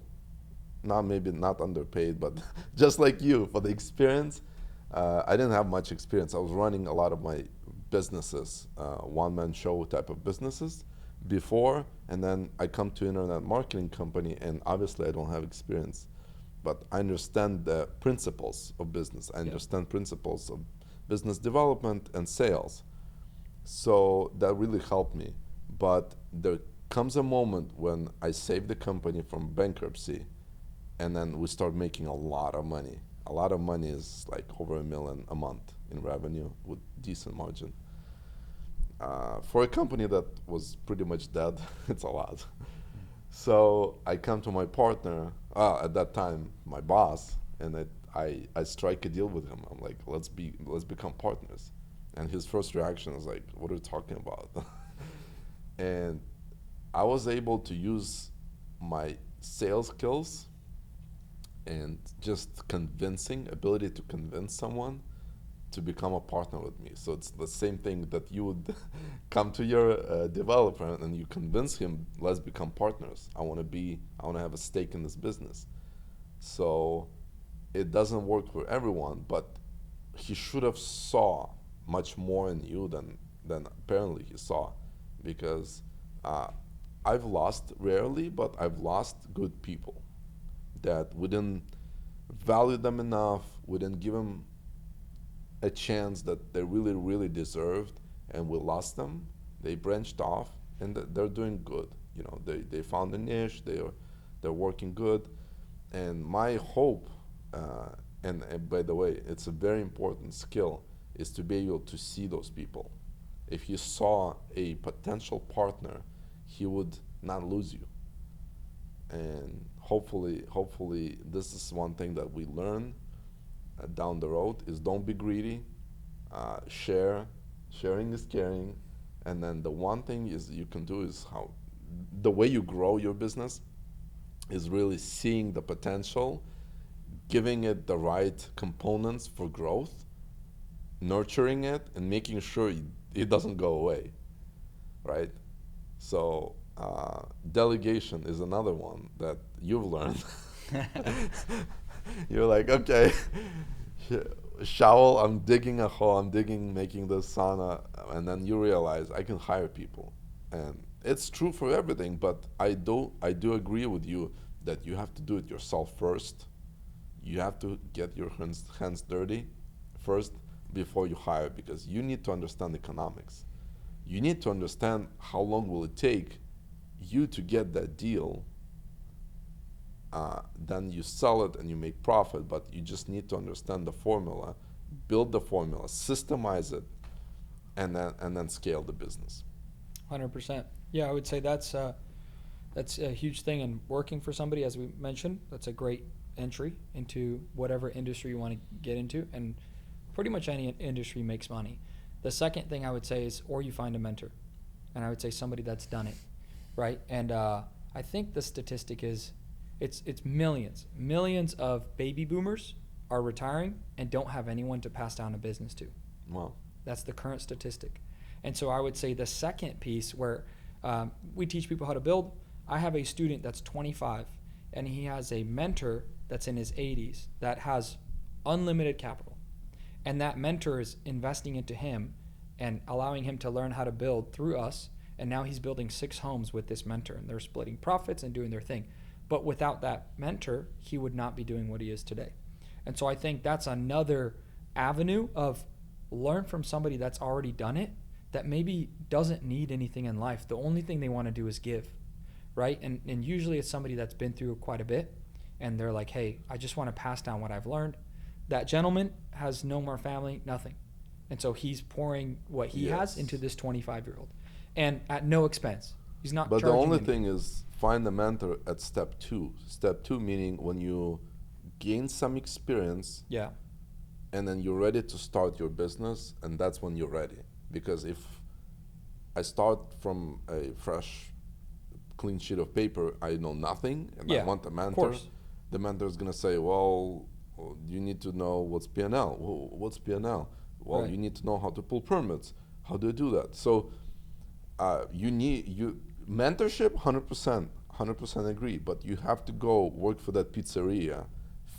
Maybe not underpaid, but just like you, for the experience. I didn't have much experience. I was running a lot of my businesses, one-man show type of businesses before, and then I come to internet marketing company, and obviously I don't have experience, but I understand the principles of business. I understand principles of business development and sales. So that really helped me. But there comes a moment when I save the company from bankruptcy, and then we start making a lot of money. A lot of money is like over $1 million a month in revenue with decent margin. For a company that was pretty much dead, it's a lot. So I come to my partner, at that time, my boss, and I strike a deal with him. I'm like, let's become partners. And his first reaction is like, what are you talking about? And I was able to use my sales skills and just ability to convince someone to become a partner with me. So it's the same thing that you would come to your developer and you convince him, let's become partners. I want to have a stake in this business. So it doesn't work for everyone, but he should have saw much more in you than apparently he saw, because I've lost rarely, but I've lost good people that we didn't value them enough. We didn't give them a chance that they really, really deserved, and we lost them. They branched off, and they're doing good. You know, they found a niche. They're working good. And my hope, and by the way, it's a very important skill, is to be able to see those people. If he saw a potential partner, he would not lose you. And hopefully this is one thing that we learn down the road, is don't be greedy. Sharing is caring. And then the one thing is you can do is the way you grow your business is really seeing the potential, giving it the right components for growth, nurturing it, and making sure it doesn't go away, right? So delegation is another one that you've learned. You're like, okay, shovel, I'm digging a hole, making the sauna, and then you realize I can hire people, and it's true for everything. But I do agree with you that you have to do it yourself first. You have to get your hands dirty first before you hire, because you need to understand economics. You need to understand how long will it take you to get that deal. Then you sell it and you make profit, but you just need to understand the formula, build the formula, systemize it, and then scale the business. 100%. Yeah, I would say that's a huge thing. And working for somebody, as we mentioned, that's a great entry into whatever industry you want to get into, and pretty much any industry makes money. The second thing I would say is, or you find a mentor, and I would say somebody that's done it, right? And I think the statistic is, it's millions of baby boomers are retiring and don't have anyone to pass down a business to. Wow. That's the current statistic. And so I would say the second piece where we teach people how to build, I have a student that's 25 and he has a mentor that's in his 80s that has unlimited capital. And that mentor is investing into him and allowing him to learn how to build through us. And now he's building 6 homes with this mentor, and they're splitting profits and doing their thing. But without that mentor, he would not be doing what he is today. And so I think that's another avenue of learn from somebody that's already done it, that maybe doesn't need anything in life. The only thing they want to do is give, right? And usually it's somebody that's been through quite a bit, and they're like, hey, I just want to pass down what I've learned. That gentleman has no more family, nothing. And so he's pouring what he has into this 25-year-old, and at no expense. He's not. But the only thing is, find a mentor at step 2. Step 2 meaning when you gain some experience, and then you're ready to start your business, and that's when you're ready. Because if I start from a fresh, clean sheet of paper, I know nothing, and I want a mentor, the mentor is going to say, well, you need to know what's P&L. What's P&L? Well, you need to know how to pull permits. How do you do that? So mentorship, 100% agree, but you have to go work for that pizzeria,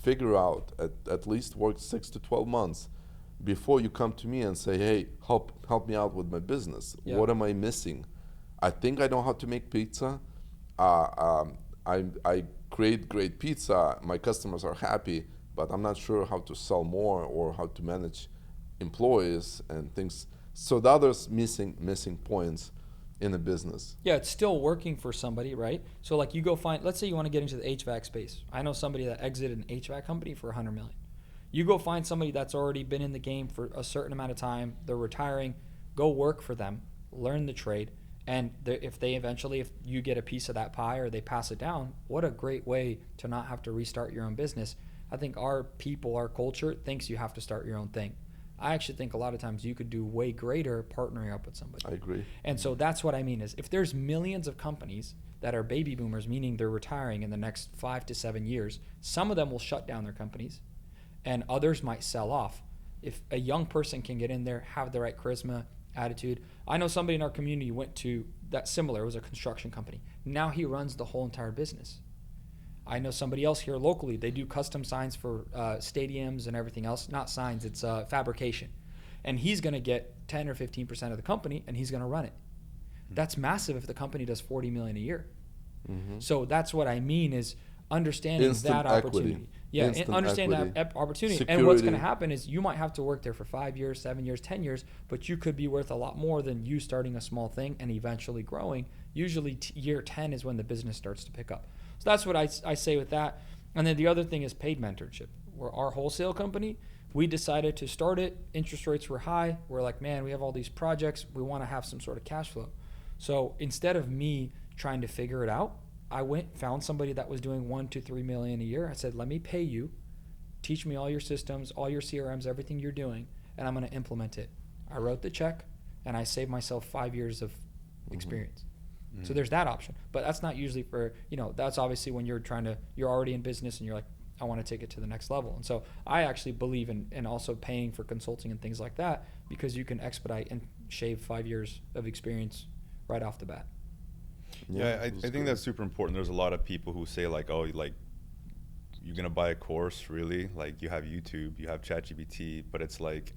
figure out, at least work 6 to 12 months before you come to me and say, hey, help me out with my business. What am I missing? I think I know how to make pizza. I create great pizza. My customers are happy, but I'm not sure how to sell more or how to manage employees and things. So the others missing points in a business. Yeah, it's still working for somebody, right? So like you go find, let's say you want to get into the HVAC space. I know somebody that exited an HVAC company for $100 million. You go find somebody that's already been in the game for a certain amount of time, they're retiring, go work for them, learn the trade, and if you get a piece of that pie or they pass it down, what a great way to not have to restart your own business. I think our culture thinks you have to start your own thing. I actually think a lot of times you could do way greater partnering up with somebody. I agree. And so that's what I mean is, if there's millions of companies that are baby boomers, meaning they're retiring in the next 5 to 7 years, some of them will shut down their companies and others might sell off. If a young person can get in there, have the right charisma, attitude. I know somebody in our community went to that similar, it was a construction company. Now he runs the whole entire business. I know somebody else here locally, they do custom signs for stadiums and everything else. Not signs, it's fabrication. And he's going to get 10 or 15% of the company, and he's going to run it. That's massive if the company does $40 million a year. Mm-hmm. So that's what I mean is understanding that opportunity. Equity. Yeah, understand equity. That opportunity. Security. And what's going to happen is you might have to work there for 5 years, 7 years, 10 years, but you could be worth a lot more than you starting a small thing and eventually growing. Usually year 10 is when the business starts to pick up. So that's what I say with that. And then the other thing is paid mentorship. We're our wholesale company. We decided to start it. Interest rates were high. We're like, man, we have all these projects. We want to have some sort of cash flow. So instead of me trying to figure it out, I found somebody that was doing $1 to $3 million a year. I said, let me pay you, teach me all your systems, all your CRMs, everything you're doing, and I'm going to implement it. I wrote the check, and I saved myself 5 years of experience. So there's that option. But that's not usually for, that's obviously when you're already in business and you're like, I want to take it to the next level. And so I actually believe in also paying for consulting and things like that, because you can expedite and shave 5 years of experience right off the bat. Yeah, I think that's super important. There's a lot of people who say like, oh, like you're gonna buy a course, really? Like you have YouTube, you have ChatGPT, but it's like,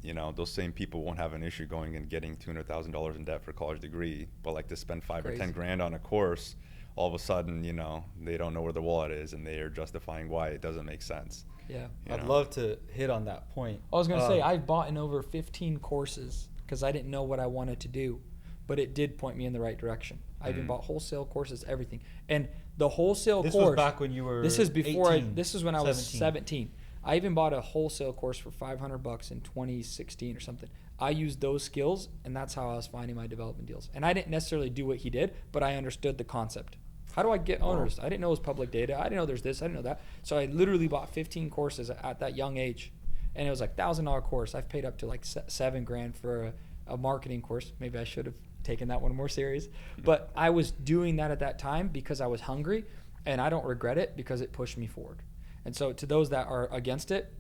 you know, those same people won't have an issue going and getting $200,000 in debt for a college degree, but like to spend $5 or $10,000 on a course, all of a sudden, you know, they don't know where their wallet is and they are justifying why it doesn't make sense. Yeah, I'd love to hit on that point. I was gonna say I've bought in over 15 courses because I didn't know what I wanted to do, but it did point me in the right direction. I even bought wholesale courses, everything, and the wholesale This course. was back when you were. This is before. 18, This is when I was 17. 17. I even bought a wholesale course for $500 in 2016 or something. I used those skills, and that's how I was finding my development deals. And I didn't necessarily do what he did, but I understood the concept. How do I get owners? I didn't know it was public data. I didn't know there's this. I didn't know that. So I literally bought 15 courses at that young age, and it was like $1,000 course. I've paid up to like $7,000 for a marketing course. Maybe I should have taken that one more serious, but I was doing that at that time because I was hungry, and I don't regret it because it pushed me forward. And so to those that are against it,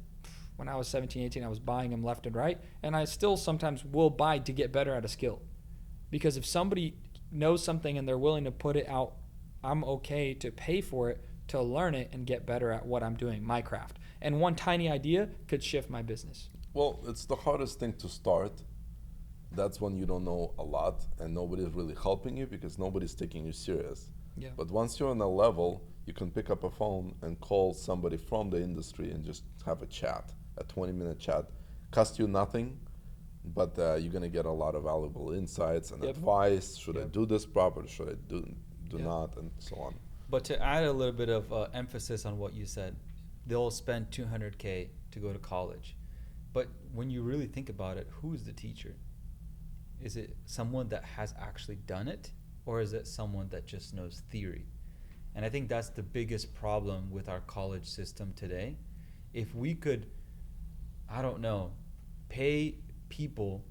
when I was 17, 18, I was buying them left and right, and I still sometimes will buy to get better at a skill, because if somebody knows something and they're willing to put it out, I'm okay to pay for it to learn it and get better at what I'm doing, my craft. And one tiny idea could shift my business. Well, it's the hardest thing to start. That's when you don't know a lot and nobody's really helping you because nobody's taking you serious. Yeah. But once you're on a level, you can pick up a phone and call somebody from the industry and just have a chat, a 20-minute chat. Cost you nothing, but you're going to get a lot of valuable insights and advice. Should I do this properly? Should I do not? And so on. But to add a little bit of emphasis on what you said, they'll spend $200K to go to college. But when you really think about it, who's the teacher? Is it someone that has actually done it, or is it someone that just knows theory? And I think that's the biggest problem with our college system today. If we could, I don't know, pay people,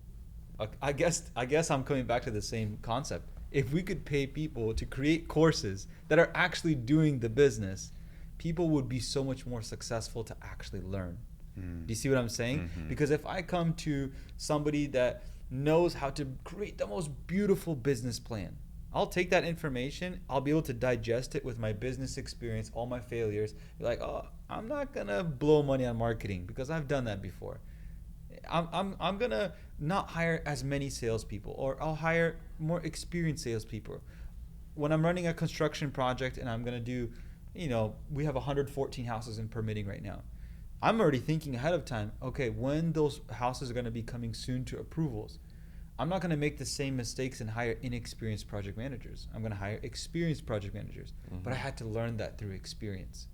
I guess I'm coming back to the same concept. If we could pay people to create courses that are actually doing the business, people would be so much more successful to actually learn. Do you see what I'm saying? Mm-hmm. Because if I come to somebody that knows how to create the most beautiful business plan, I'll take that information, I'll be able to digest it with my business experience, all my failures, be like, oh, I'm not gonna blow money on marketing because I've done that before. I'm gonna not hire as many salespeople, or I'll hire more experienced salespeople. When I'm running a construction project and I'm gonna do, we have 114 houses in permitting right now. I'm already thinking ahead of time, okay, when those houses are gonna be coming soon to approvals, I'm not gonna make the same mistakes and hire inexperienced project managers. I'm gonna hire experienced project managers. But I had to learn that through experience.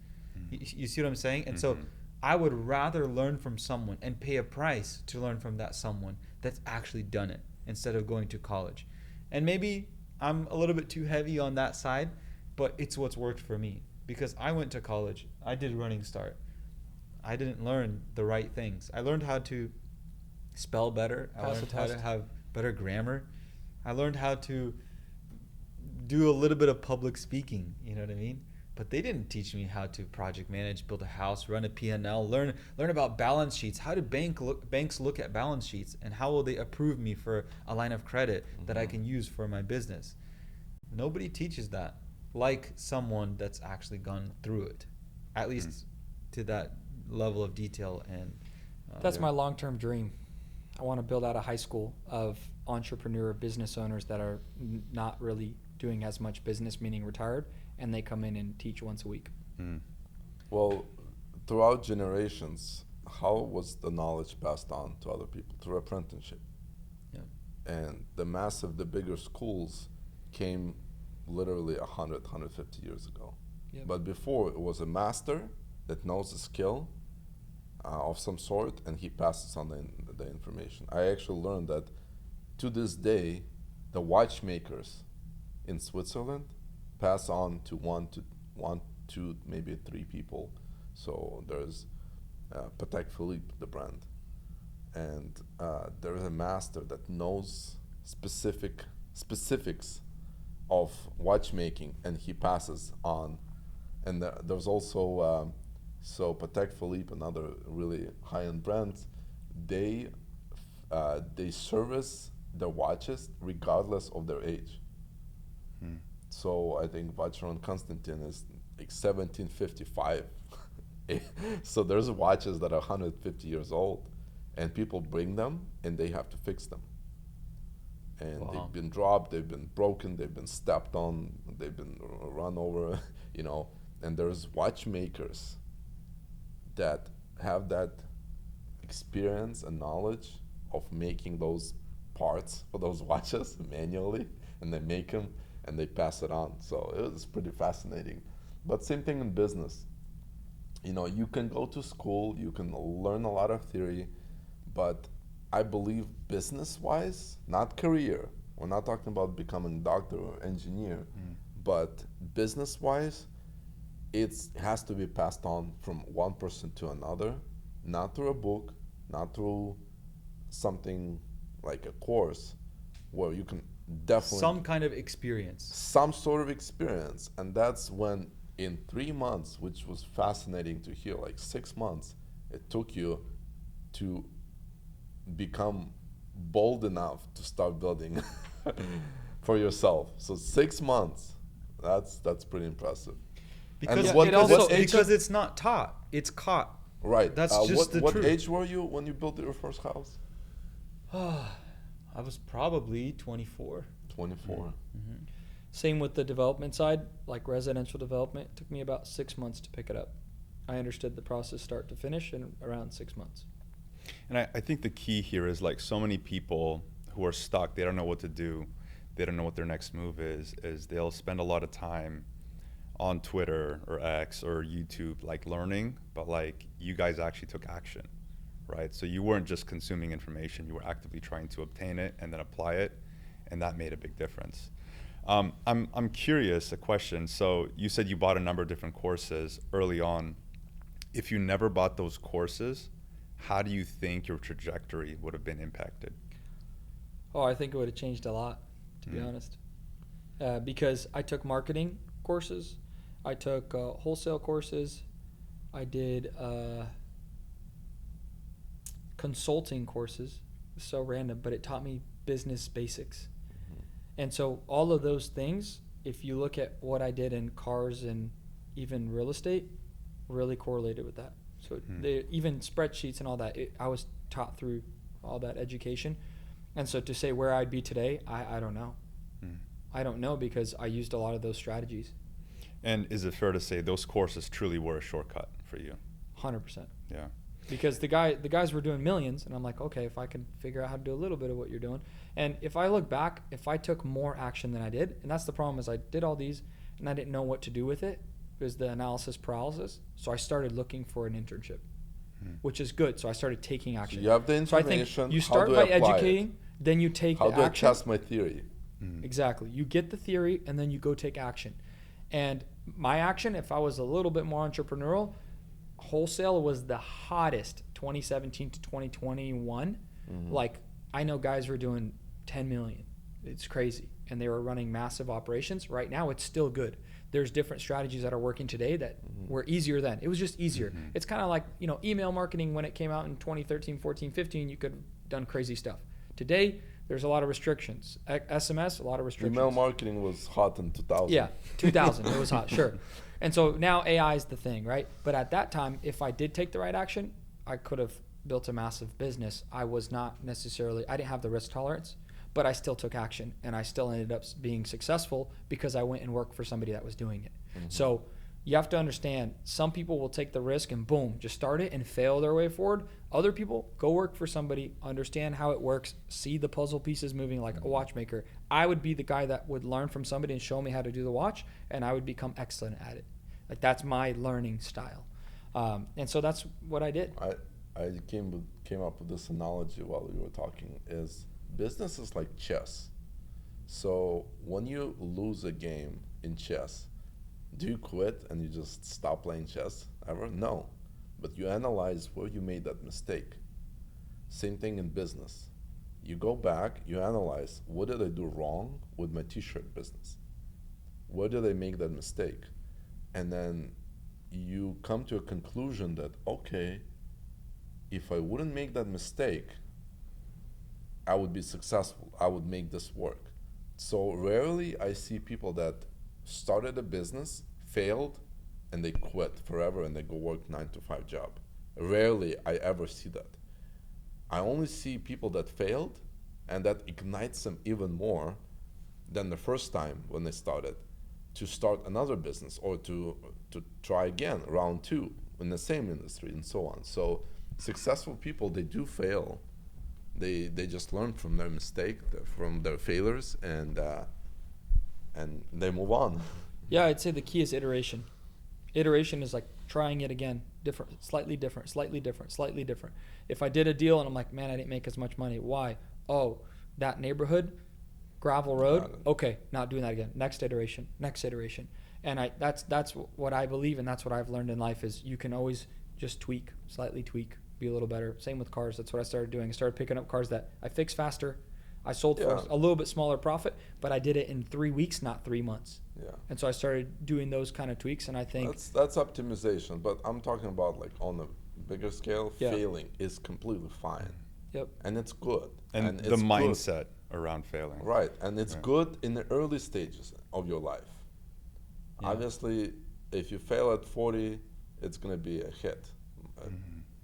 You see what I'm saying? And so I would rather learn from someone and pay a price to learn from that someone that's actually done it instead of going to college. And maybe I'm a little bit too heavy on that side, but it's what's worked for me, because I went to college. I did Running Start. I didn't learn the right things. I learned how to spell better. I learned how to have better grammar. I learned how to do a little bit of public speaking, you know what I mean? But they didn't teach me how to project manage, build a house, run a P&L, learn about balance sheets. How do banks look at balance sheets, and how will they approve me for a line of credit that I can use for my business? Nobody teaches that like someone that's actually gone through it, at least to that level of detail. And that's my long-term dream. I want to build out a high school of entrepreneur business owners that are not really doing as much business, meaning retired, and they come in and teach once a week. Well, throughout generations, how was the knowledge passed on to other people? Through apprenticeship. Yeah. And the bigger schools came literally 100, 150 years ago. Yep. But before, it was a master that knows a skill of some sort, and he passes on the information. I actually learned that to this day, the watchmakers in Switzerland pass on to one to maybe three people. So there's Patek Philippe, the brand, and there is a master that knows specifics of watchmaking, and he passes on. And there's also so Patek Philippe, another really high-end brand, they service their watches regardless of their age. So I think Vacheron Constantin is like 1755. So there's watches that are 150 years old, and people bring them and they have to fix them. And Wow. they've been dropped, they've been broken, they've been stepped on, they've been run over, you know. And there's watchmakers that have that experience and knowledge of making those parts for those watches manually, and they make them and they pass it on. So it was pretty fascinating. But same thing in business. You know, you can go to school, you can learn a lot of theory, but I believe business-wise, not career. We're not talking about becoming a doctor or engineer, but business-wise, it has to be passed on from one person to another, not through a book, not through something like a course, where you can definitely Some kind of experience. some sort of experience. And that's when in 3 months, which was fascinating to hear, like 6 months, it took you to become bold enough to start building for yourself. So 6 months, that's pretty impressive. Because, what- what age- because it's not taught, it's caught. Right. That's just the what truth. age were you when you built your first house? I was probably 24. 24. Same with the development side, like residential development. It took me about 6 months to pick it up. I understood the process start to finish in around 6 months. And I think the key here is like so many people who are stuck, they don't know what to do. They don't know what their next move is they'll spend a lot of time on Twitter or X or YouTube, like learning, but like you guys actually took action, right? So you weren't just consuming information, you were actively trying to obtain it and then apply it, and that made a big difference. I'm curious, a question. So you said you bought a number of different courses early on. If you never bought those courses, how do you think your trajectory would have been impacted? Oh, I think it would have changed a lot, to be honest. Because I took marketing courses, I took wholesale courses, I did consulting courses. It's so random, but it taught me business basics. And so all of those things, if you look at what I did in cars and even real estate, really correlated with that. So even spreadsheets and all that, I was taught through all that education. And so to say where I'd be today, I don't know. I don't know because I used a lot of those strategies. And is it fair to say those courses truly were a shortcut for you? 100%. Yeah. Because the guys were doing millions, and I'm like, okay, if I can figure out how to do a little bit of what you're doing. And if I look back, if I took more action than I did, and that's the problem is I did all these and I didn't know what to do with it. It was the analysis paralysis. So I started looking for an internship, which is good. So I started taking action. So you have the So I information. think you how start do I by apply it? educating, then you take How the do I action. test my theory? Exactly. You get the theory and then you go take action. And my action, if I was a little bit more entrepreneurial, wholesale was the hottest 2017 to 2021. Like I know guys were doing 10 million. It's crazy. And they were running massive operations. Right now it's still good. There's different strategies that are working today that were easier then. It was just easier. It's kind of like, email marketing when it came out in 2013, 14, 15, you could have done crazy stuff. Today, there's a lot of restrictions. SMS, a lot of restrictions. Email marketing was hot in 2000. Yeah, 2000. It was hot, sure. And so now AI is the thing, right? But at that time, if I did take the right action, I could have built a massive business. I didn't have the risk tolerance, but I still took action and I still ended up being successful because I went and worked for somebody that was doing it. So you have to understand, some people will take the risk and boom, just start it and fail their way forward. Other people go work for somebody, understand how it works, see the puzzle pieces moving like a watchmaker. I would be the guy that would learn from somebody and show me how to do the watch, and I would become excellent at it. Like that's my learning style. And so that's what I did. I came up with this analogy while we were talking is business is like chess. So when you lose a game in chess, do you quit and you just stop playing chess ever? No. But you analyze where you made that mistake. Same thing in business. You go back, you analyze, what did I do wrong with my t-shirt business? Where did I make that mistake? and then you come to a conclusion that, okay, if I wouldn't make that mistake, I would be successful. I would make this work. So rarely I see people that started a business, failed, and they quit forever and they go work 9-to-5 job. Rarely I ever see that. I only see people that failed, and that ignites them even more than the first time when they started, to start another business or to try again, round two, in the same industry, and so on. So successful people, they do fail. They just learn from their mistake, from their failures, and they move on. Yeah, I'd say the key is iteration. Iteration is like trying it again, different, slightly different, slightly different, slightly different. If I did a deal and I'm like, man, I didn't make as much money. Why? Oh, that neighborhood, gravel road. Okay, not doing that again. Next iteration, next iteration. And that's what I believe, and that's what I've learned in life is you can always just tweak, slightly tweak, be a little better. Same with cars. That's what I started doing. I started picking up cars that I fixed faster. I sold for a little bit smaller profit, but I did it in 3 weeks, not 3 months. Yeah. And so I started doing those kind of tweaks, and I think that's optimization. But I'm talking about like on a bigger scale, failing is completely fine. Yep. And it's good. And the it's mindset around failing. Right. And it's good in the early stages of your life. Yeah. Obviously, if you fail at 40, it's going to be a hit.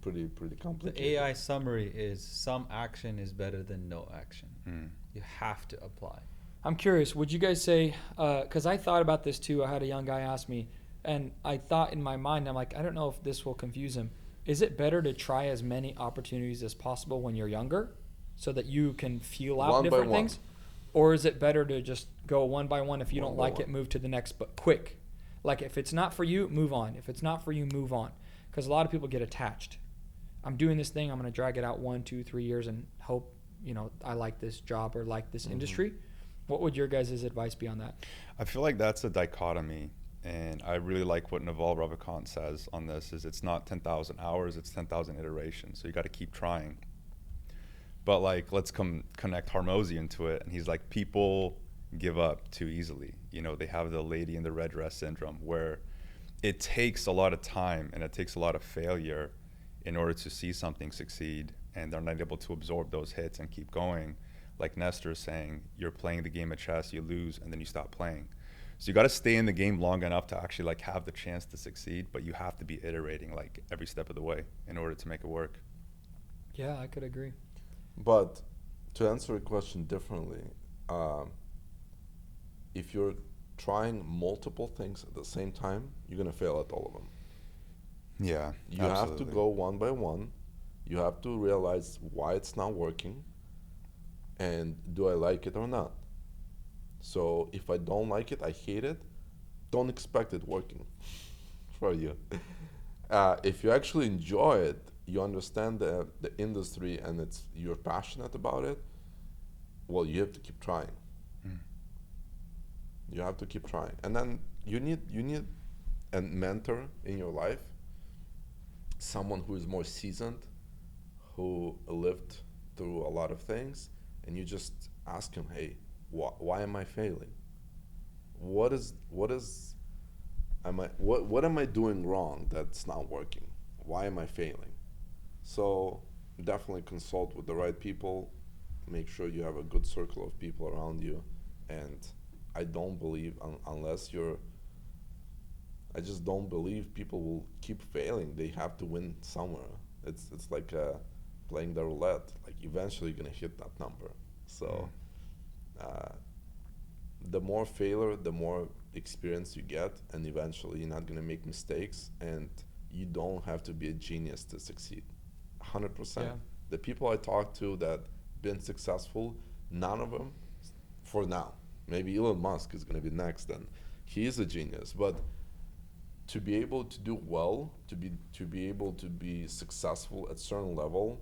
Pretty complicated. The AI summary is some action is better than no action. You have to apply. I'm curious, would you guys say, because I thought about this too, I had a young guy ask me, and I thought in my mind, I'm like, I don't know if this will confuse him. Is it better to try as many opportunities as possible when you're younger so that you can feel out different things? Or is it better to just go one by one? If you don't like it, move to the next, but quick. Like if it's not for you, move on. If it's not for you, move on. Because a lot of people get attached. I'm doing this thing, I'm going to drag it out 1, 2, 3 years and hope, I like this job or like this industry. What would your guys' advice be on that? I feel like that's a dichotomy, and I really like what Naval Ravikant says on this, is it's not 10,000 hours, it's 10,000 iterations. So you got to keep trying. But like, let's connect Hormozy into it. And he's like, people give up too easily. They have the lady in the red dress syndrome, where it takes a lot of time and it takes a lot of failure in order to see something succeed, and they're not able to absorb those hits and keep going. Like Nestor's saying, you're playing the game of chess, you lose, and then you stop playing. So you got to stay in the game long enough to actually like have the chance to succeed, but you have to be iterating like every step of the way in order to make it work. Yeah, I could agree. But to answer your question differently, if you're trying multiple things at the same time, you're going to fail at all of them. Yeah, you have to go one by one. You have to realize why it's not working, and do I like it or not? So if I don't like it, I hate it, don't expect it working for you. If you actually enjoy it, you understand the industry, and you're passionate about it, well, you have to keep trying. You have to keep trying. And then you need a mentor in your life, someone who is more seasoned, who lived through a lot of things, and you just ask him, hey, why am I failing? What am I doing wrong that's not working? Why am I failing? So definitely consult with the right people. Make sure you have a good circle of people around you. And I don't believe, I just don't believe people will keep failing. They have to win somewhere. It's like playing the roulette. Like eventually you're gonna hit that number. So the more failure, the more experience you get, and eventually you're not gonna make mistakes, and you don't have to be a genius to succeed. 100%. Yeah. The people I talk to that been successful, none of them, for now, maybe Elon Musk is gonna be next, and he is a genius, but to be able to do well, to be able to be successful at certain level,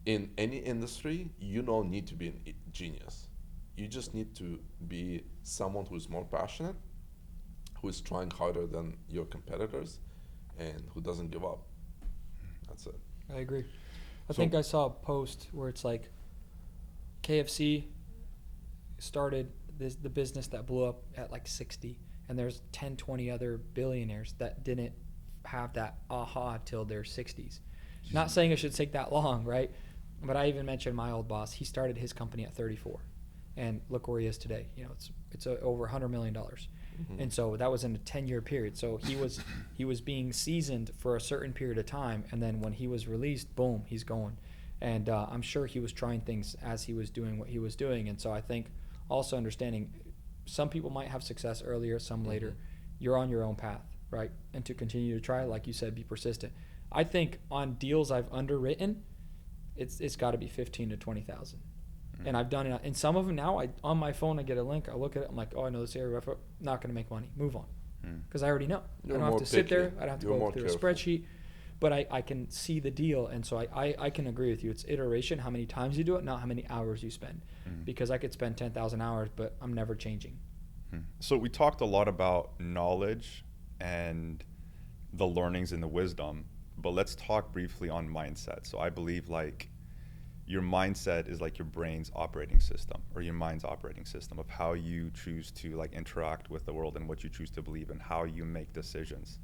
in any industry, you don't need to be a genius. You just need to be someone who is more passionate, who is trying harder than your competitors, and who doesn't give up. That's it. I agree. I think I saw a post where it's like KFC started the business that blew up at like 60, and there's 10, 20 other billionaires that didn't have that aha till their 60s. Not saying it should take that long, right? But I even mentioned my old boss. He started his company at 34, and look where he is today. You know, it's over $100 million. And so that was in a 10-year period. So he was being seasoned for a certain period of time, and then when he was released, boom, he's going. And I'm sure he was trying things as he was doing what he was doing. And so I think also understanding some people might have success earlier, some later. You're on your own path, right? And to continue to try, like you said, be persistent. I think on deals I've underwritten, it's got to be 15 to 20,000. And I've done it. And some of them now, on my phone, I get a link. I look at it. I'm like, oh, I know this area. Not going to make money. Move on. Because I already know. I don't have to sit there. I don't have to go through a spreadsheet. But I can see the deal. And so I can agree with you. It's iteration, how many times you do it, not how many hours you spend. Because I could spend 10,000 hours, but I'm never changing. So we talked a lot about knowledge and the learnings and the wisdom. But let's talk briefly on mindset. So I believe like your mindset is like your brain's operating system, or your mind's operating system of how you choose to like interact with the world and what you choose to believe and how you make decisions.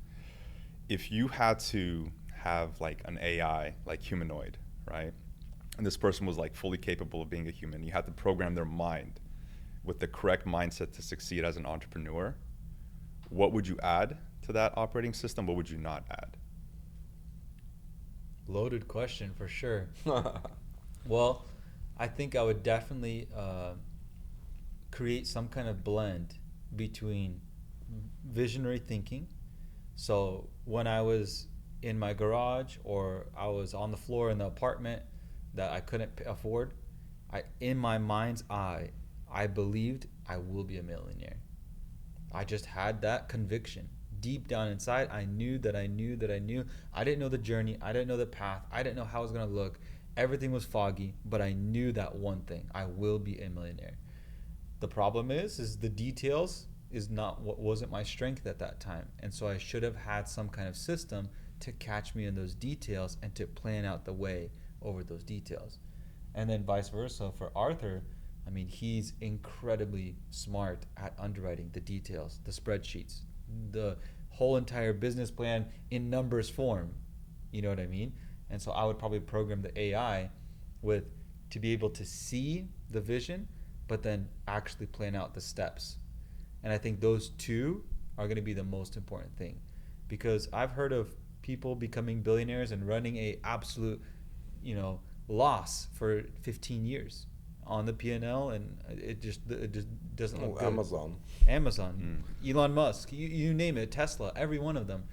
If you had to have like an AI, like humanoid, right? And this person was like fully capable of being a human. You had to program their mind with the correct mindset to succeed as an entrepreneur. What would you add to that operating system? What would you not add? Loaded question for sure. Well, I think I would definitely create some kind of blend between visionary thinking. So when I was in my garage or I was on the floor in the apartment that I couldn't afford, in my mind's eye, I believed I will be a millionaire. I just had that conviction. Deep down inside, I knew that I knew that I knew. I didn't know the journey. I didn't know the path. I didn't know how it was going to look. Everything was foggy, but I knew that one thing. I will be a millionaire. The problem is the details is not what wasn't my strength at that time. And so I should have had some kind of system to catch me in those details and to plan out the way over those details. And then vice versa for Arthur. I mean, he's incredibly smart at underwriting the details, the spreadsheets, the whole entire business plan in numbers form. You know what I mean? And so I would probably program the AI to be able to see the vision, but then actually plan out the steps. And I think those two are going to be the most important thing, because I've heard of people becoming billionaires and running a absolute, loss for 15 years on the P&L, and it just doesn't look good. Amazon, Elon Musk, you name it, Tesla, every one of them.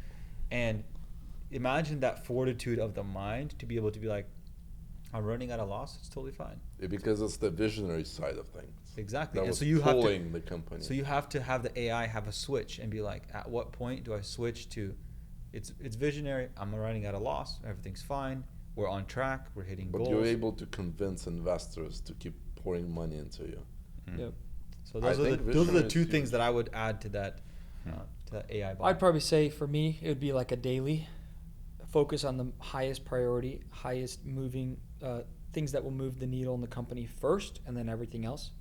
And imagine that fortitude of the mind to be able to be like, I'm running at a loss, it's totally fine. Because it's the visionary side of things. Exactly. That And was so you pulling have to, the company. So you have to have the AI have a switch and be like, at what point do I switch to, it's visionary, I'm running at a loss, everything's fine, we're on track, we're hitting goals. But you're able to convince investors to keep pouring money into you. Yep. So those are the two things that I would add to that AI bot. I'd probably say for me, it would be like a daily focus on the highest priority, highest moving things that will move the needle in the company first, and then everything else.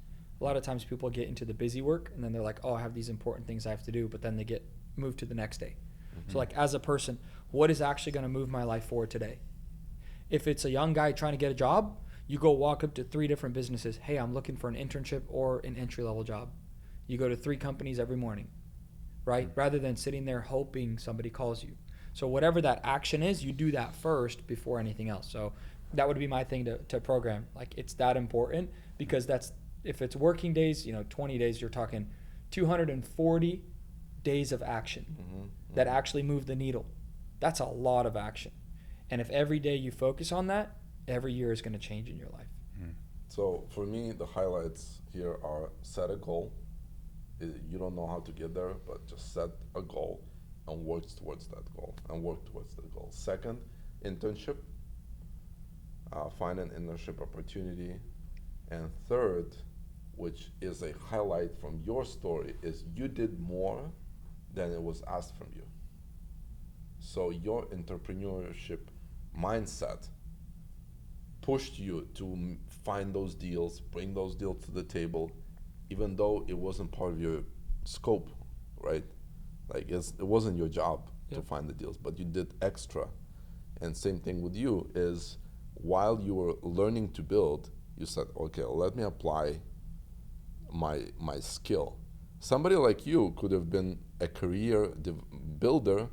A lot of times people get into the busy work, and then they're like, oh, I have these important things I have to do, but then they get moved to the next day. So like as a person, what is actually going to move my life forward today? If it's a young guy trying to get a job, you go walk up to 3 different businesses. Hey, I'm looking for an internship or an entry-level job. You go to 3 companies every morning, right? Rather than sitting there hoping somebody calls you. So whatever that action is, you do that first before anything else. So that would be my thing to program. Like it's that important, because that's, if it's working days, 20 days, you're talking 240 days of action that actually move the needle. That's a lot of action. And if every day you focus on that, every year is going to change in your life. So for me, the highlights here are set a goal. You don't know how to get there, but just set a goal and work towards that goal. Second, internship. Find an internship opportunity. And third, which is a highlight from your story, is you did more than it was asked from you. So your entrepreneurship mindset pushed you to find those deals, bring those deals to the table, even though it wasn't part of your scope, right? Like it wasn't your job to Yep. find the deals, but you did extra. And same thing with you is while you were learning to build, you said, okay, let me apply my skill. Somebody like you could have been a career builder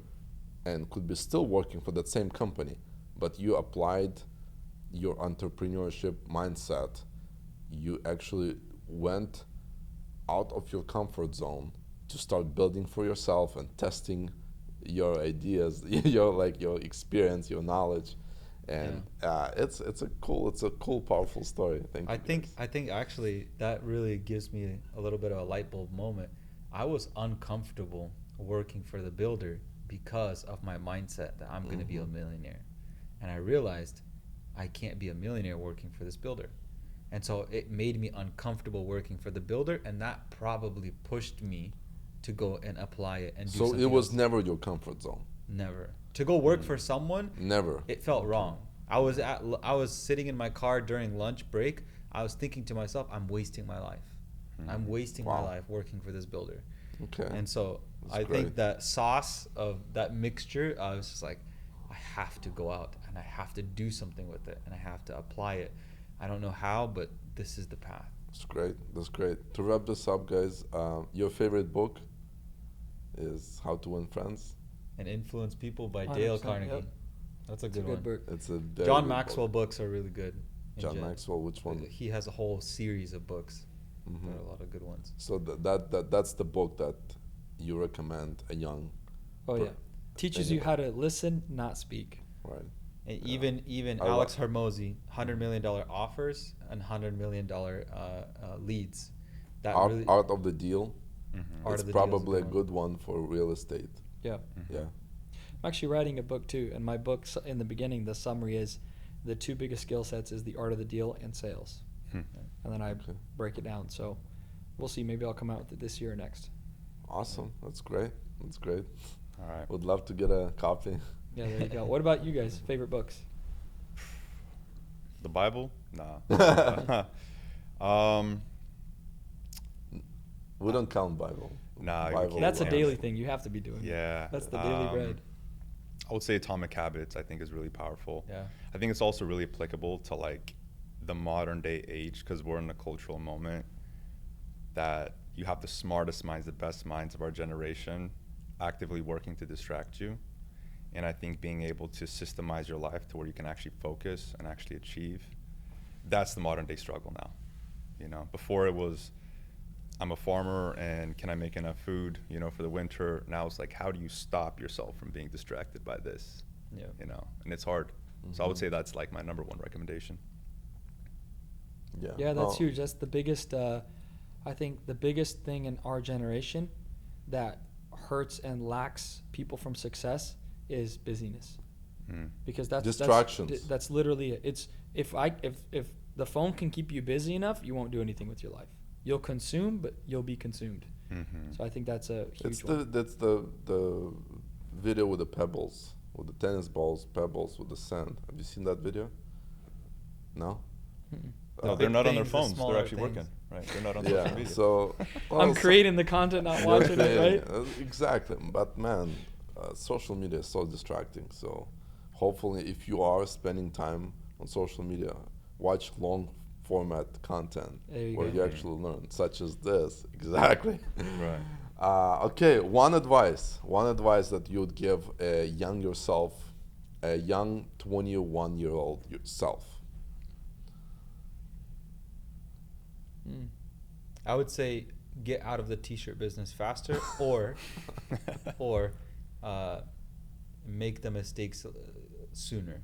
and could be still working for that same company, but you applied your entrepreneurship mindset. You actually went out of your comfort zone to start building for yourself and testing your ideas, your experience, your knowledge, and it's a cool, powerful story. I think actually that really gives me a little bit of a light bulb moment. I was uncomfortable working for the builder because of my mindset that I'm going to be a millionaire, and I realized I can't be a millionaire working for this builder, and so it made me uncomfortable working for the builder, and that probably pushed me to go and apply it and do So something it was else. never your comfort zone. Never to go work for someone. Never. It felt wrong. I was sitting in my car during lunch break. I was thinking to myself, I'm wasting my life. I'm wasting my Wow. life working for this builder. Okay. And so That's I great. think that sauce of that mixture, I was just like, I have to go out and I have to do something with it and I have to apply it. I don't know how, but this is the path. That's great. That's great. To wrap this up, guys, your favorite book is How to Win Friends. And Influence People by Dale 100%, Carnegie. yep. That's a It's a good good one. book. It's a very John good Maxwell book. books are really good. in John gen- Maxwell, which one? He has a whole series of books. Mhm. There are a lot of good ones. So that's the book that you recommend a young, Oh per- yeah, teaches you how to listen, not speak. right? And Yeah. even I Alex like- Hormozy, $100 million offers and $100 million leads. That Art, really Art of the Deal. Art It's of the Deal is probably a one. good one for real estate. Yeah, Yeah. I'm actually writing a book too, and my book in the beginning, the summary is the two biggest skill sets is the art of the deal and sales, and then I Okay. break it down. So we'll see. Maybe I'll come out with it this year or next. Awesome. That's great. That's great. All right. Would love to get a copy. Yeah, there you go. What about you guys? Favorite books? The Bible? Nah. We don't count Bible. Nah, you Bible. can't. That's a Yeah. daily thing. You have to be doing. Yeah. That's the daily bread. I would say Atomic Habits, I think, is really powerful. Yeah. I think it's also really applicable to like the modern day age because we're in a cultural moment that you have the smartest minds, the best minds of our generation actively working to distract you. And I think being able to systemize your life to where you can actually focus and actually achieve, that's the modern day struggle now. You know, before it was, I'm a farmer and can I make enough food, you know, for the winter? Now it's like, how do you stop yourself from being distracted by this? Yeah. You know, and it's hard. So I would Mhm. say that's like my number one recommendation. Yeah. Yeah, that's No. huge. That's the biggest. I think the biggest thing in our generation that hurts and lacks people from success is busyness, because Distractions. That's literally it. It's if the phone can keep you busy enough, you won't do anything with your life. You'll consume, but you'll be consumed. Mm-hmm. So I think that's a huge It's one. that's the video with the pebbles, with the tennis balls, pebbles with the sand. Have you seen that video? No. Mm-mm. No, Uh, they're Big not on their things, the phones. They're smaller actually things. working, right? They're not on social Yeah. media. So I'm creating the content, not watching it, right? Exactly. But man, social media is so distracting. So hopefully, if you are spending time on social media, watch long format content There you where go. you actually learn, such as this. Exactly. Right. Okay, one advice that you would give a young yourself, a young 21-year-old yourself. Mm. I would say get out of the t-shirt business faster, or make the mistakes sooner.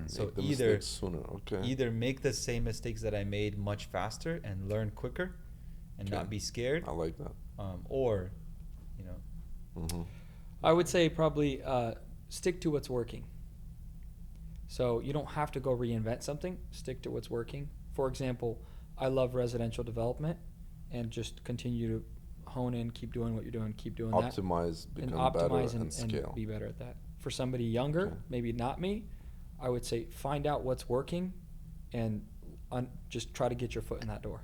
So Make the either mistakes sooner. Okay. either make the same mistakes that I made much faster and learn quicker, and Okay. not be scared, I like that. or you know, Hmm. I would say probably stick to what's working. So you don't have to go reinvent something. Stick to what's working. For example, I love residential development, and just continue to hone in, keep doing what you're doing, keep doing that, Optimize, and become better, optimize and scale. be better at that. For somebody younger, Okay. maybe not me, I would say find out what's working, and just try to get your foot in that door.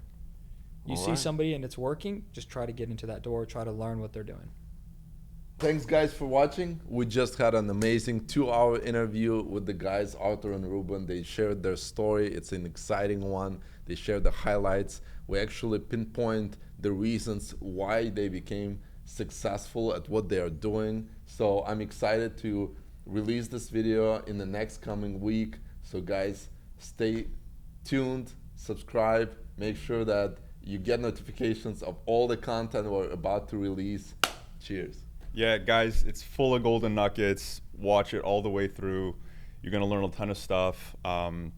You see Alright. somebody and it's working, just try to get into that door, try to learn what they're doing. Thanks, guys, for watching. We just had an amazing 2-hour interview with the guys, Arthur and Ruben. They shared their story. It's an exciting one. They shared the highlights. We actually pinpoint the reasons why they became successful at what they are doing. So I'm excited to release this video in the next coming week. So guys, stay tuned, subscribe, make sure that you get notifications of all the content we're about to release. Cheers. Yeah, guys, it's full of golden nuggets. Watch it all the way through. You're gonna learn a ton of stuff. And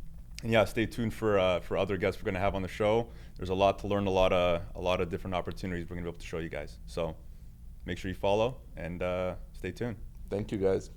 yeah, stay tuned for other guests we're gonna have on the show. There's a lot to learn, a lot of different opportunities we're gonna be able to show you guys. So make sure you follow and stay tuned. Thank you, guys.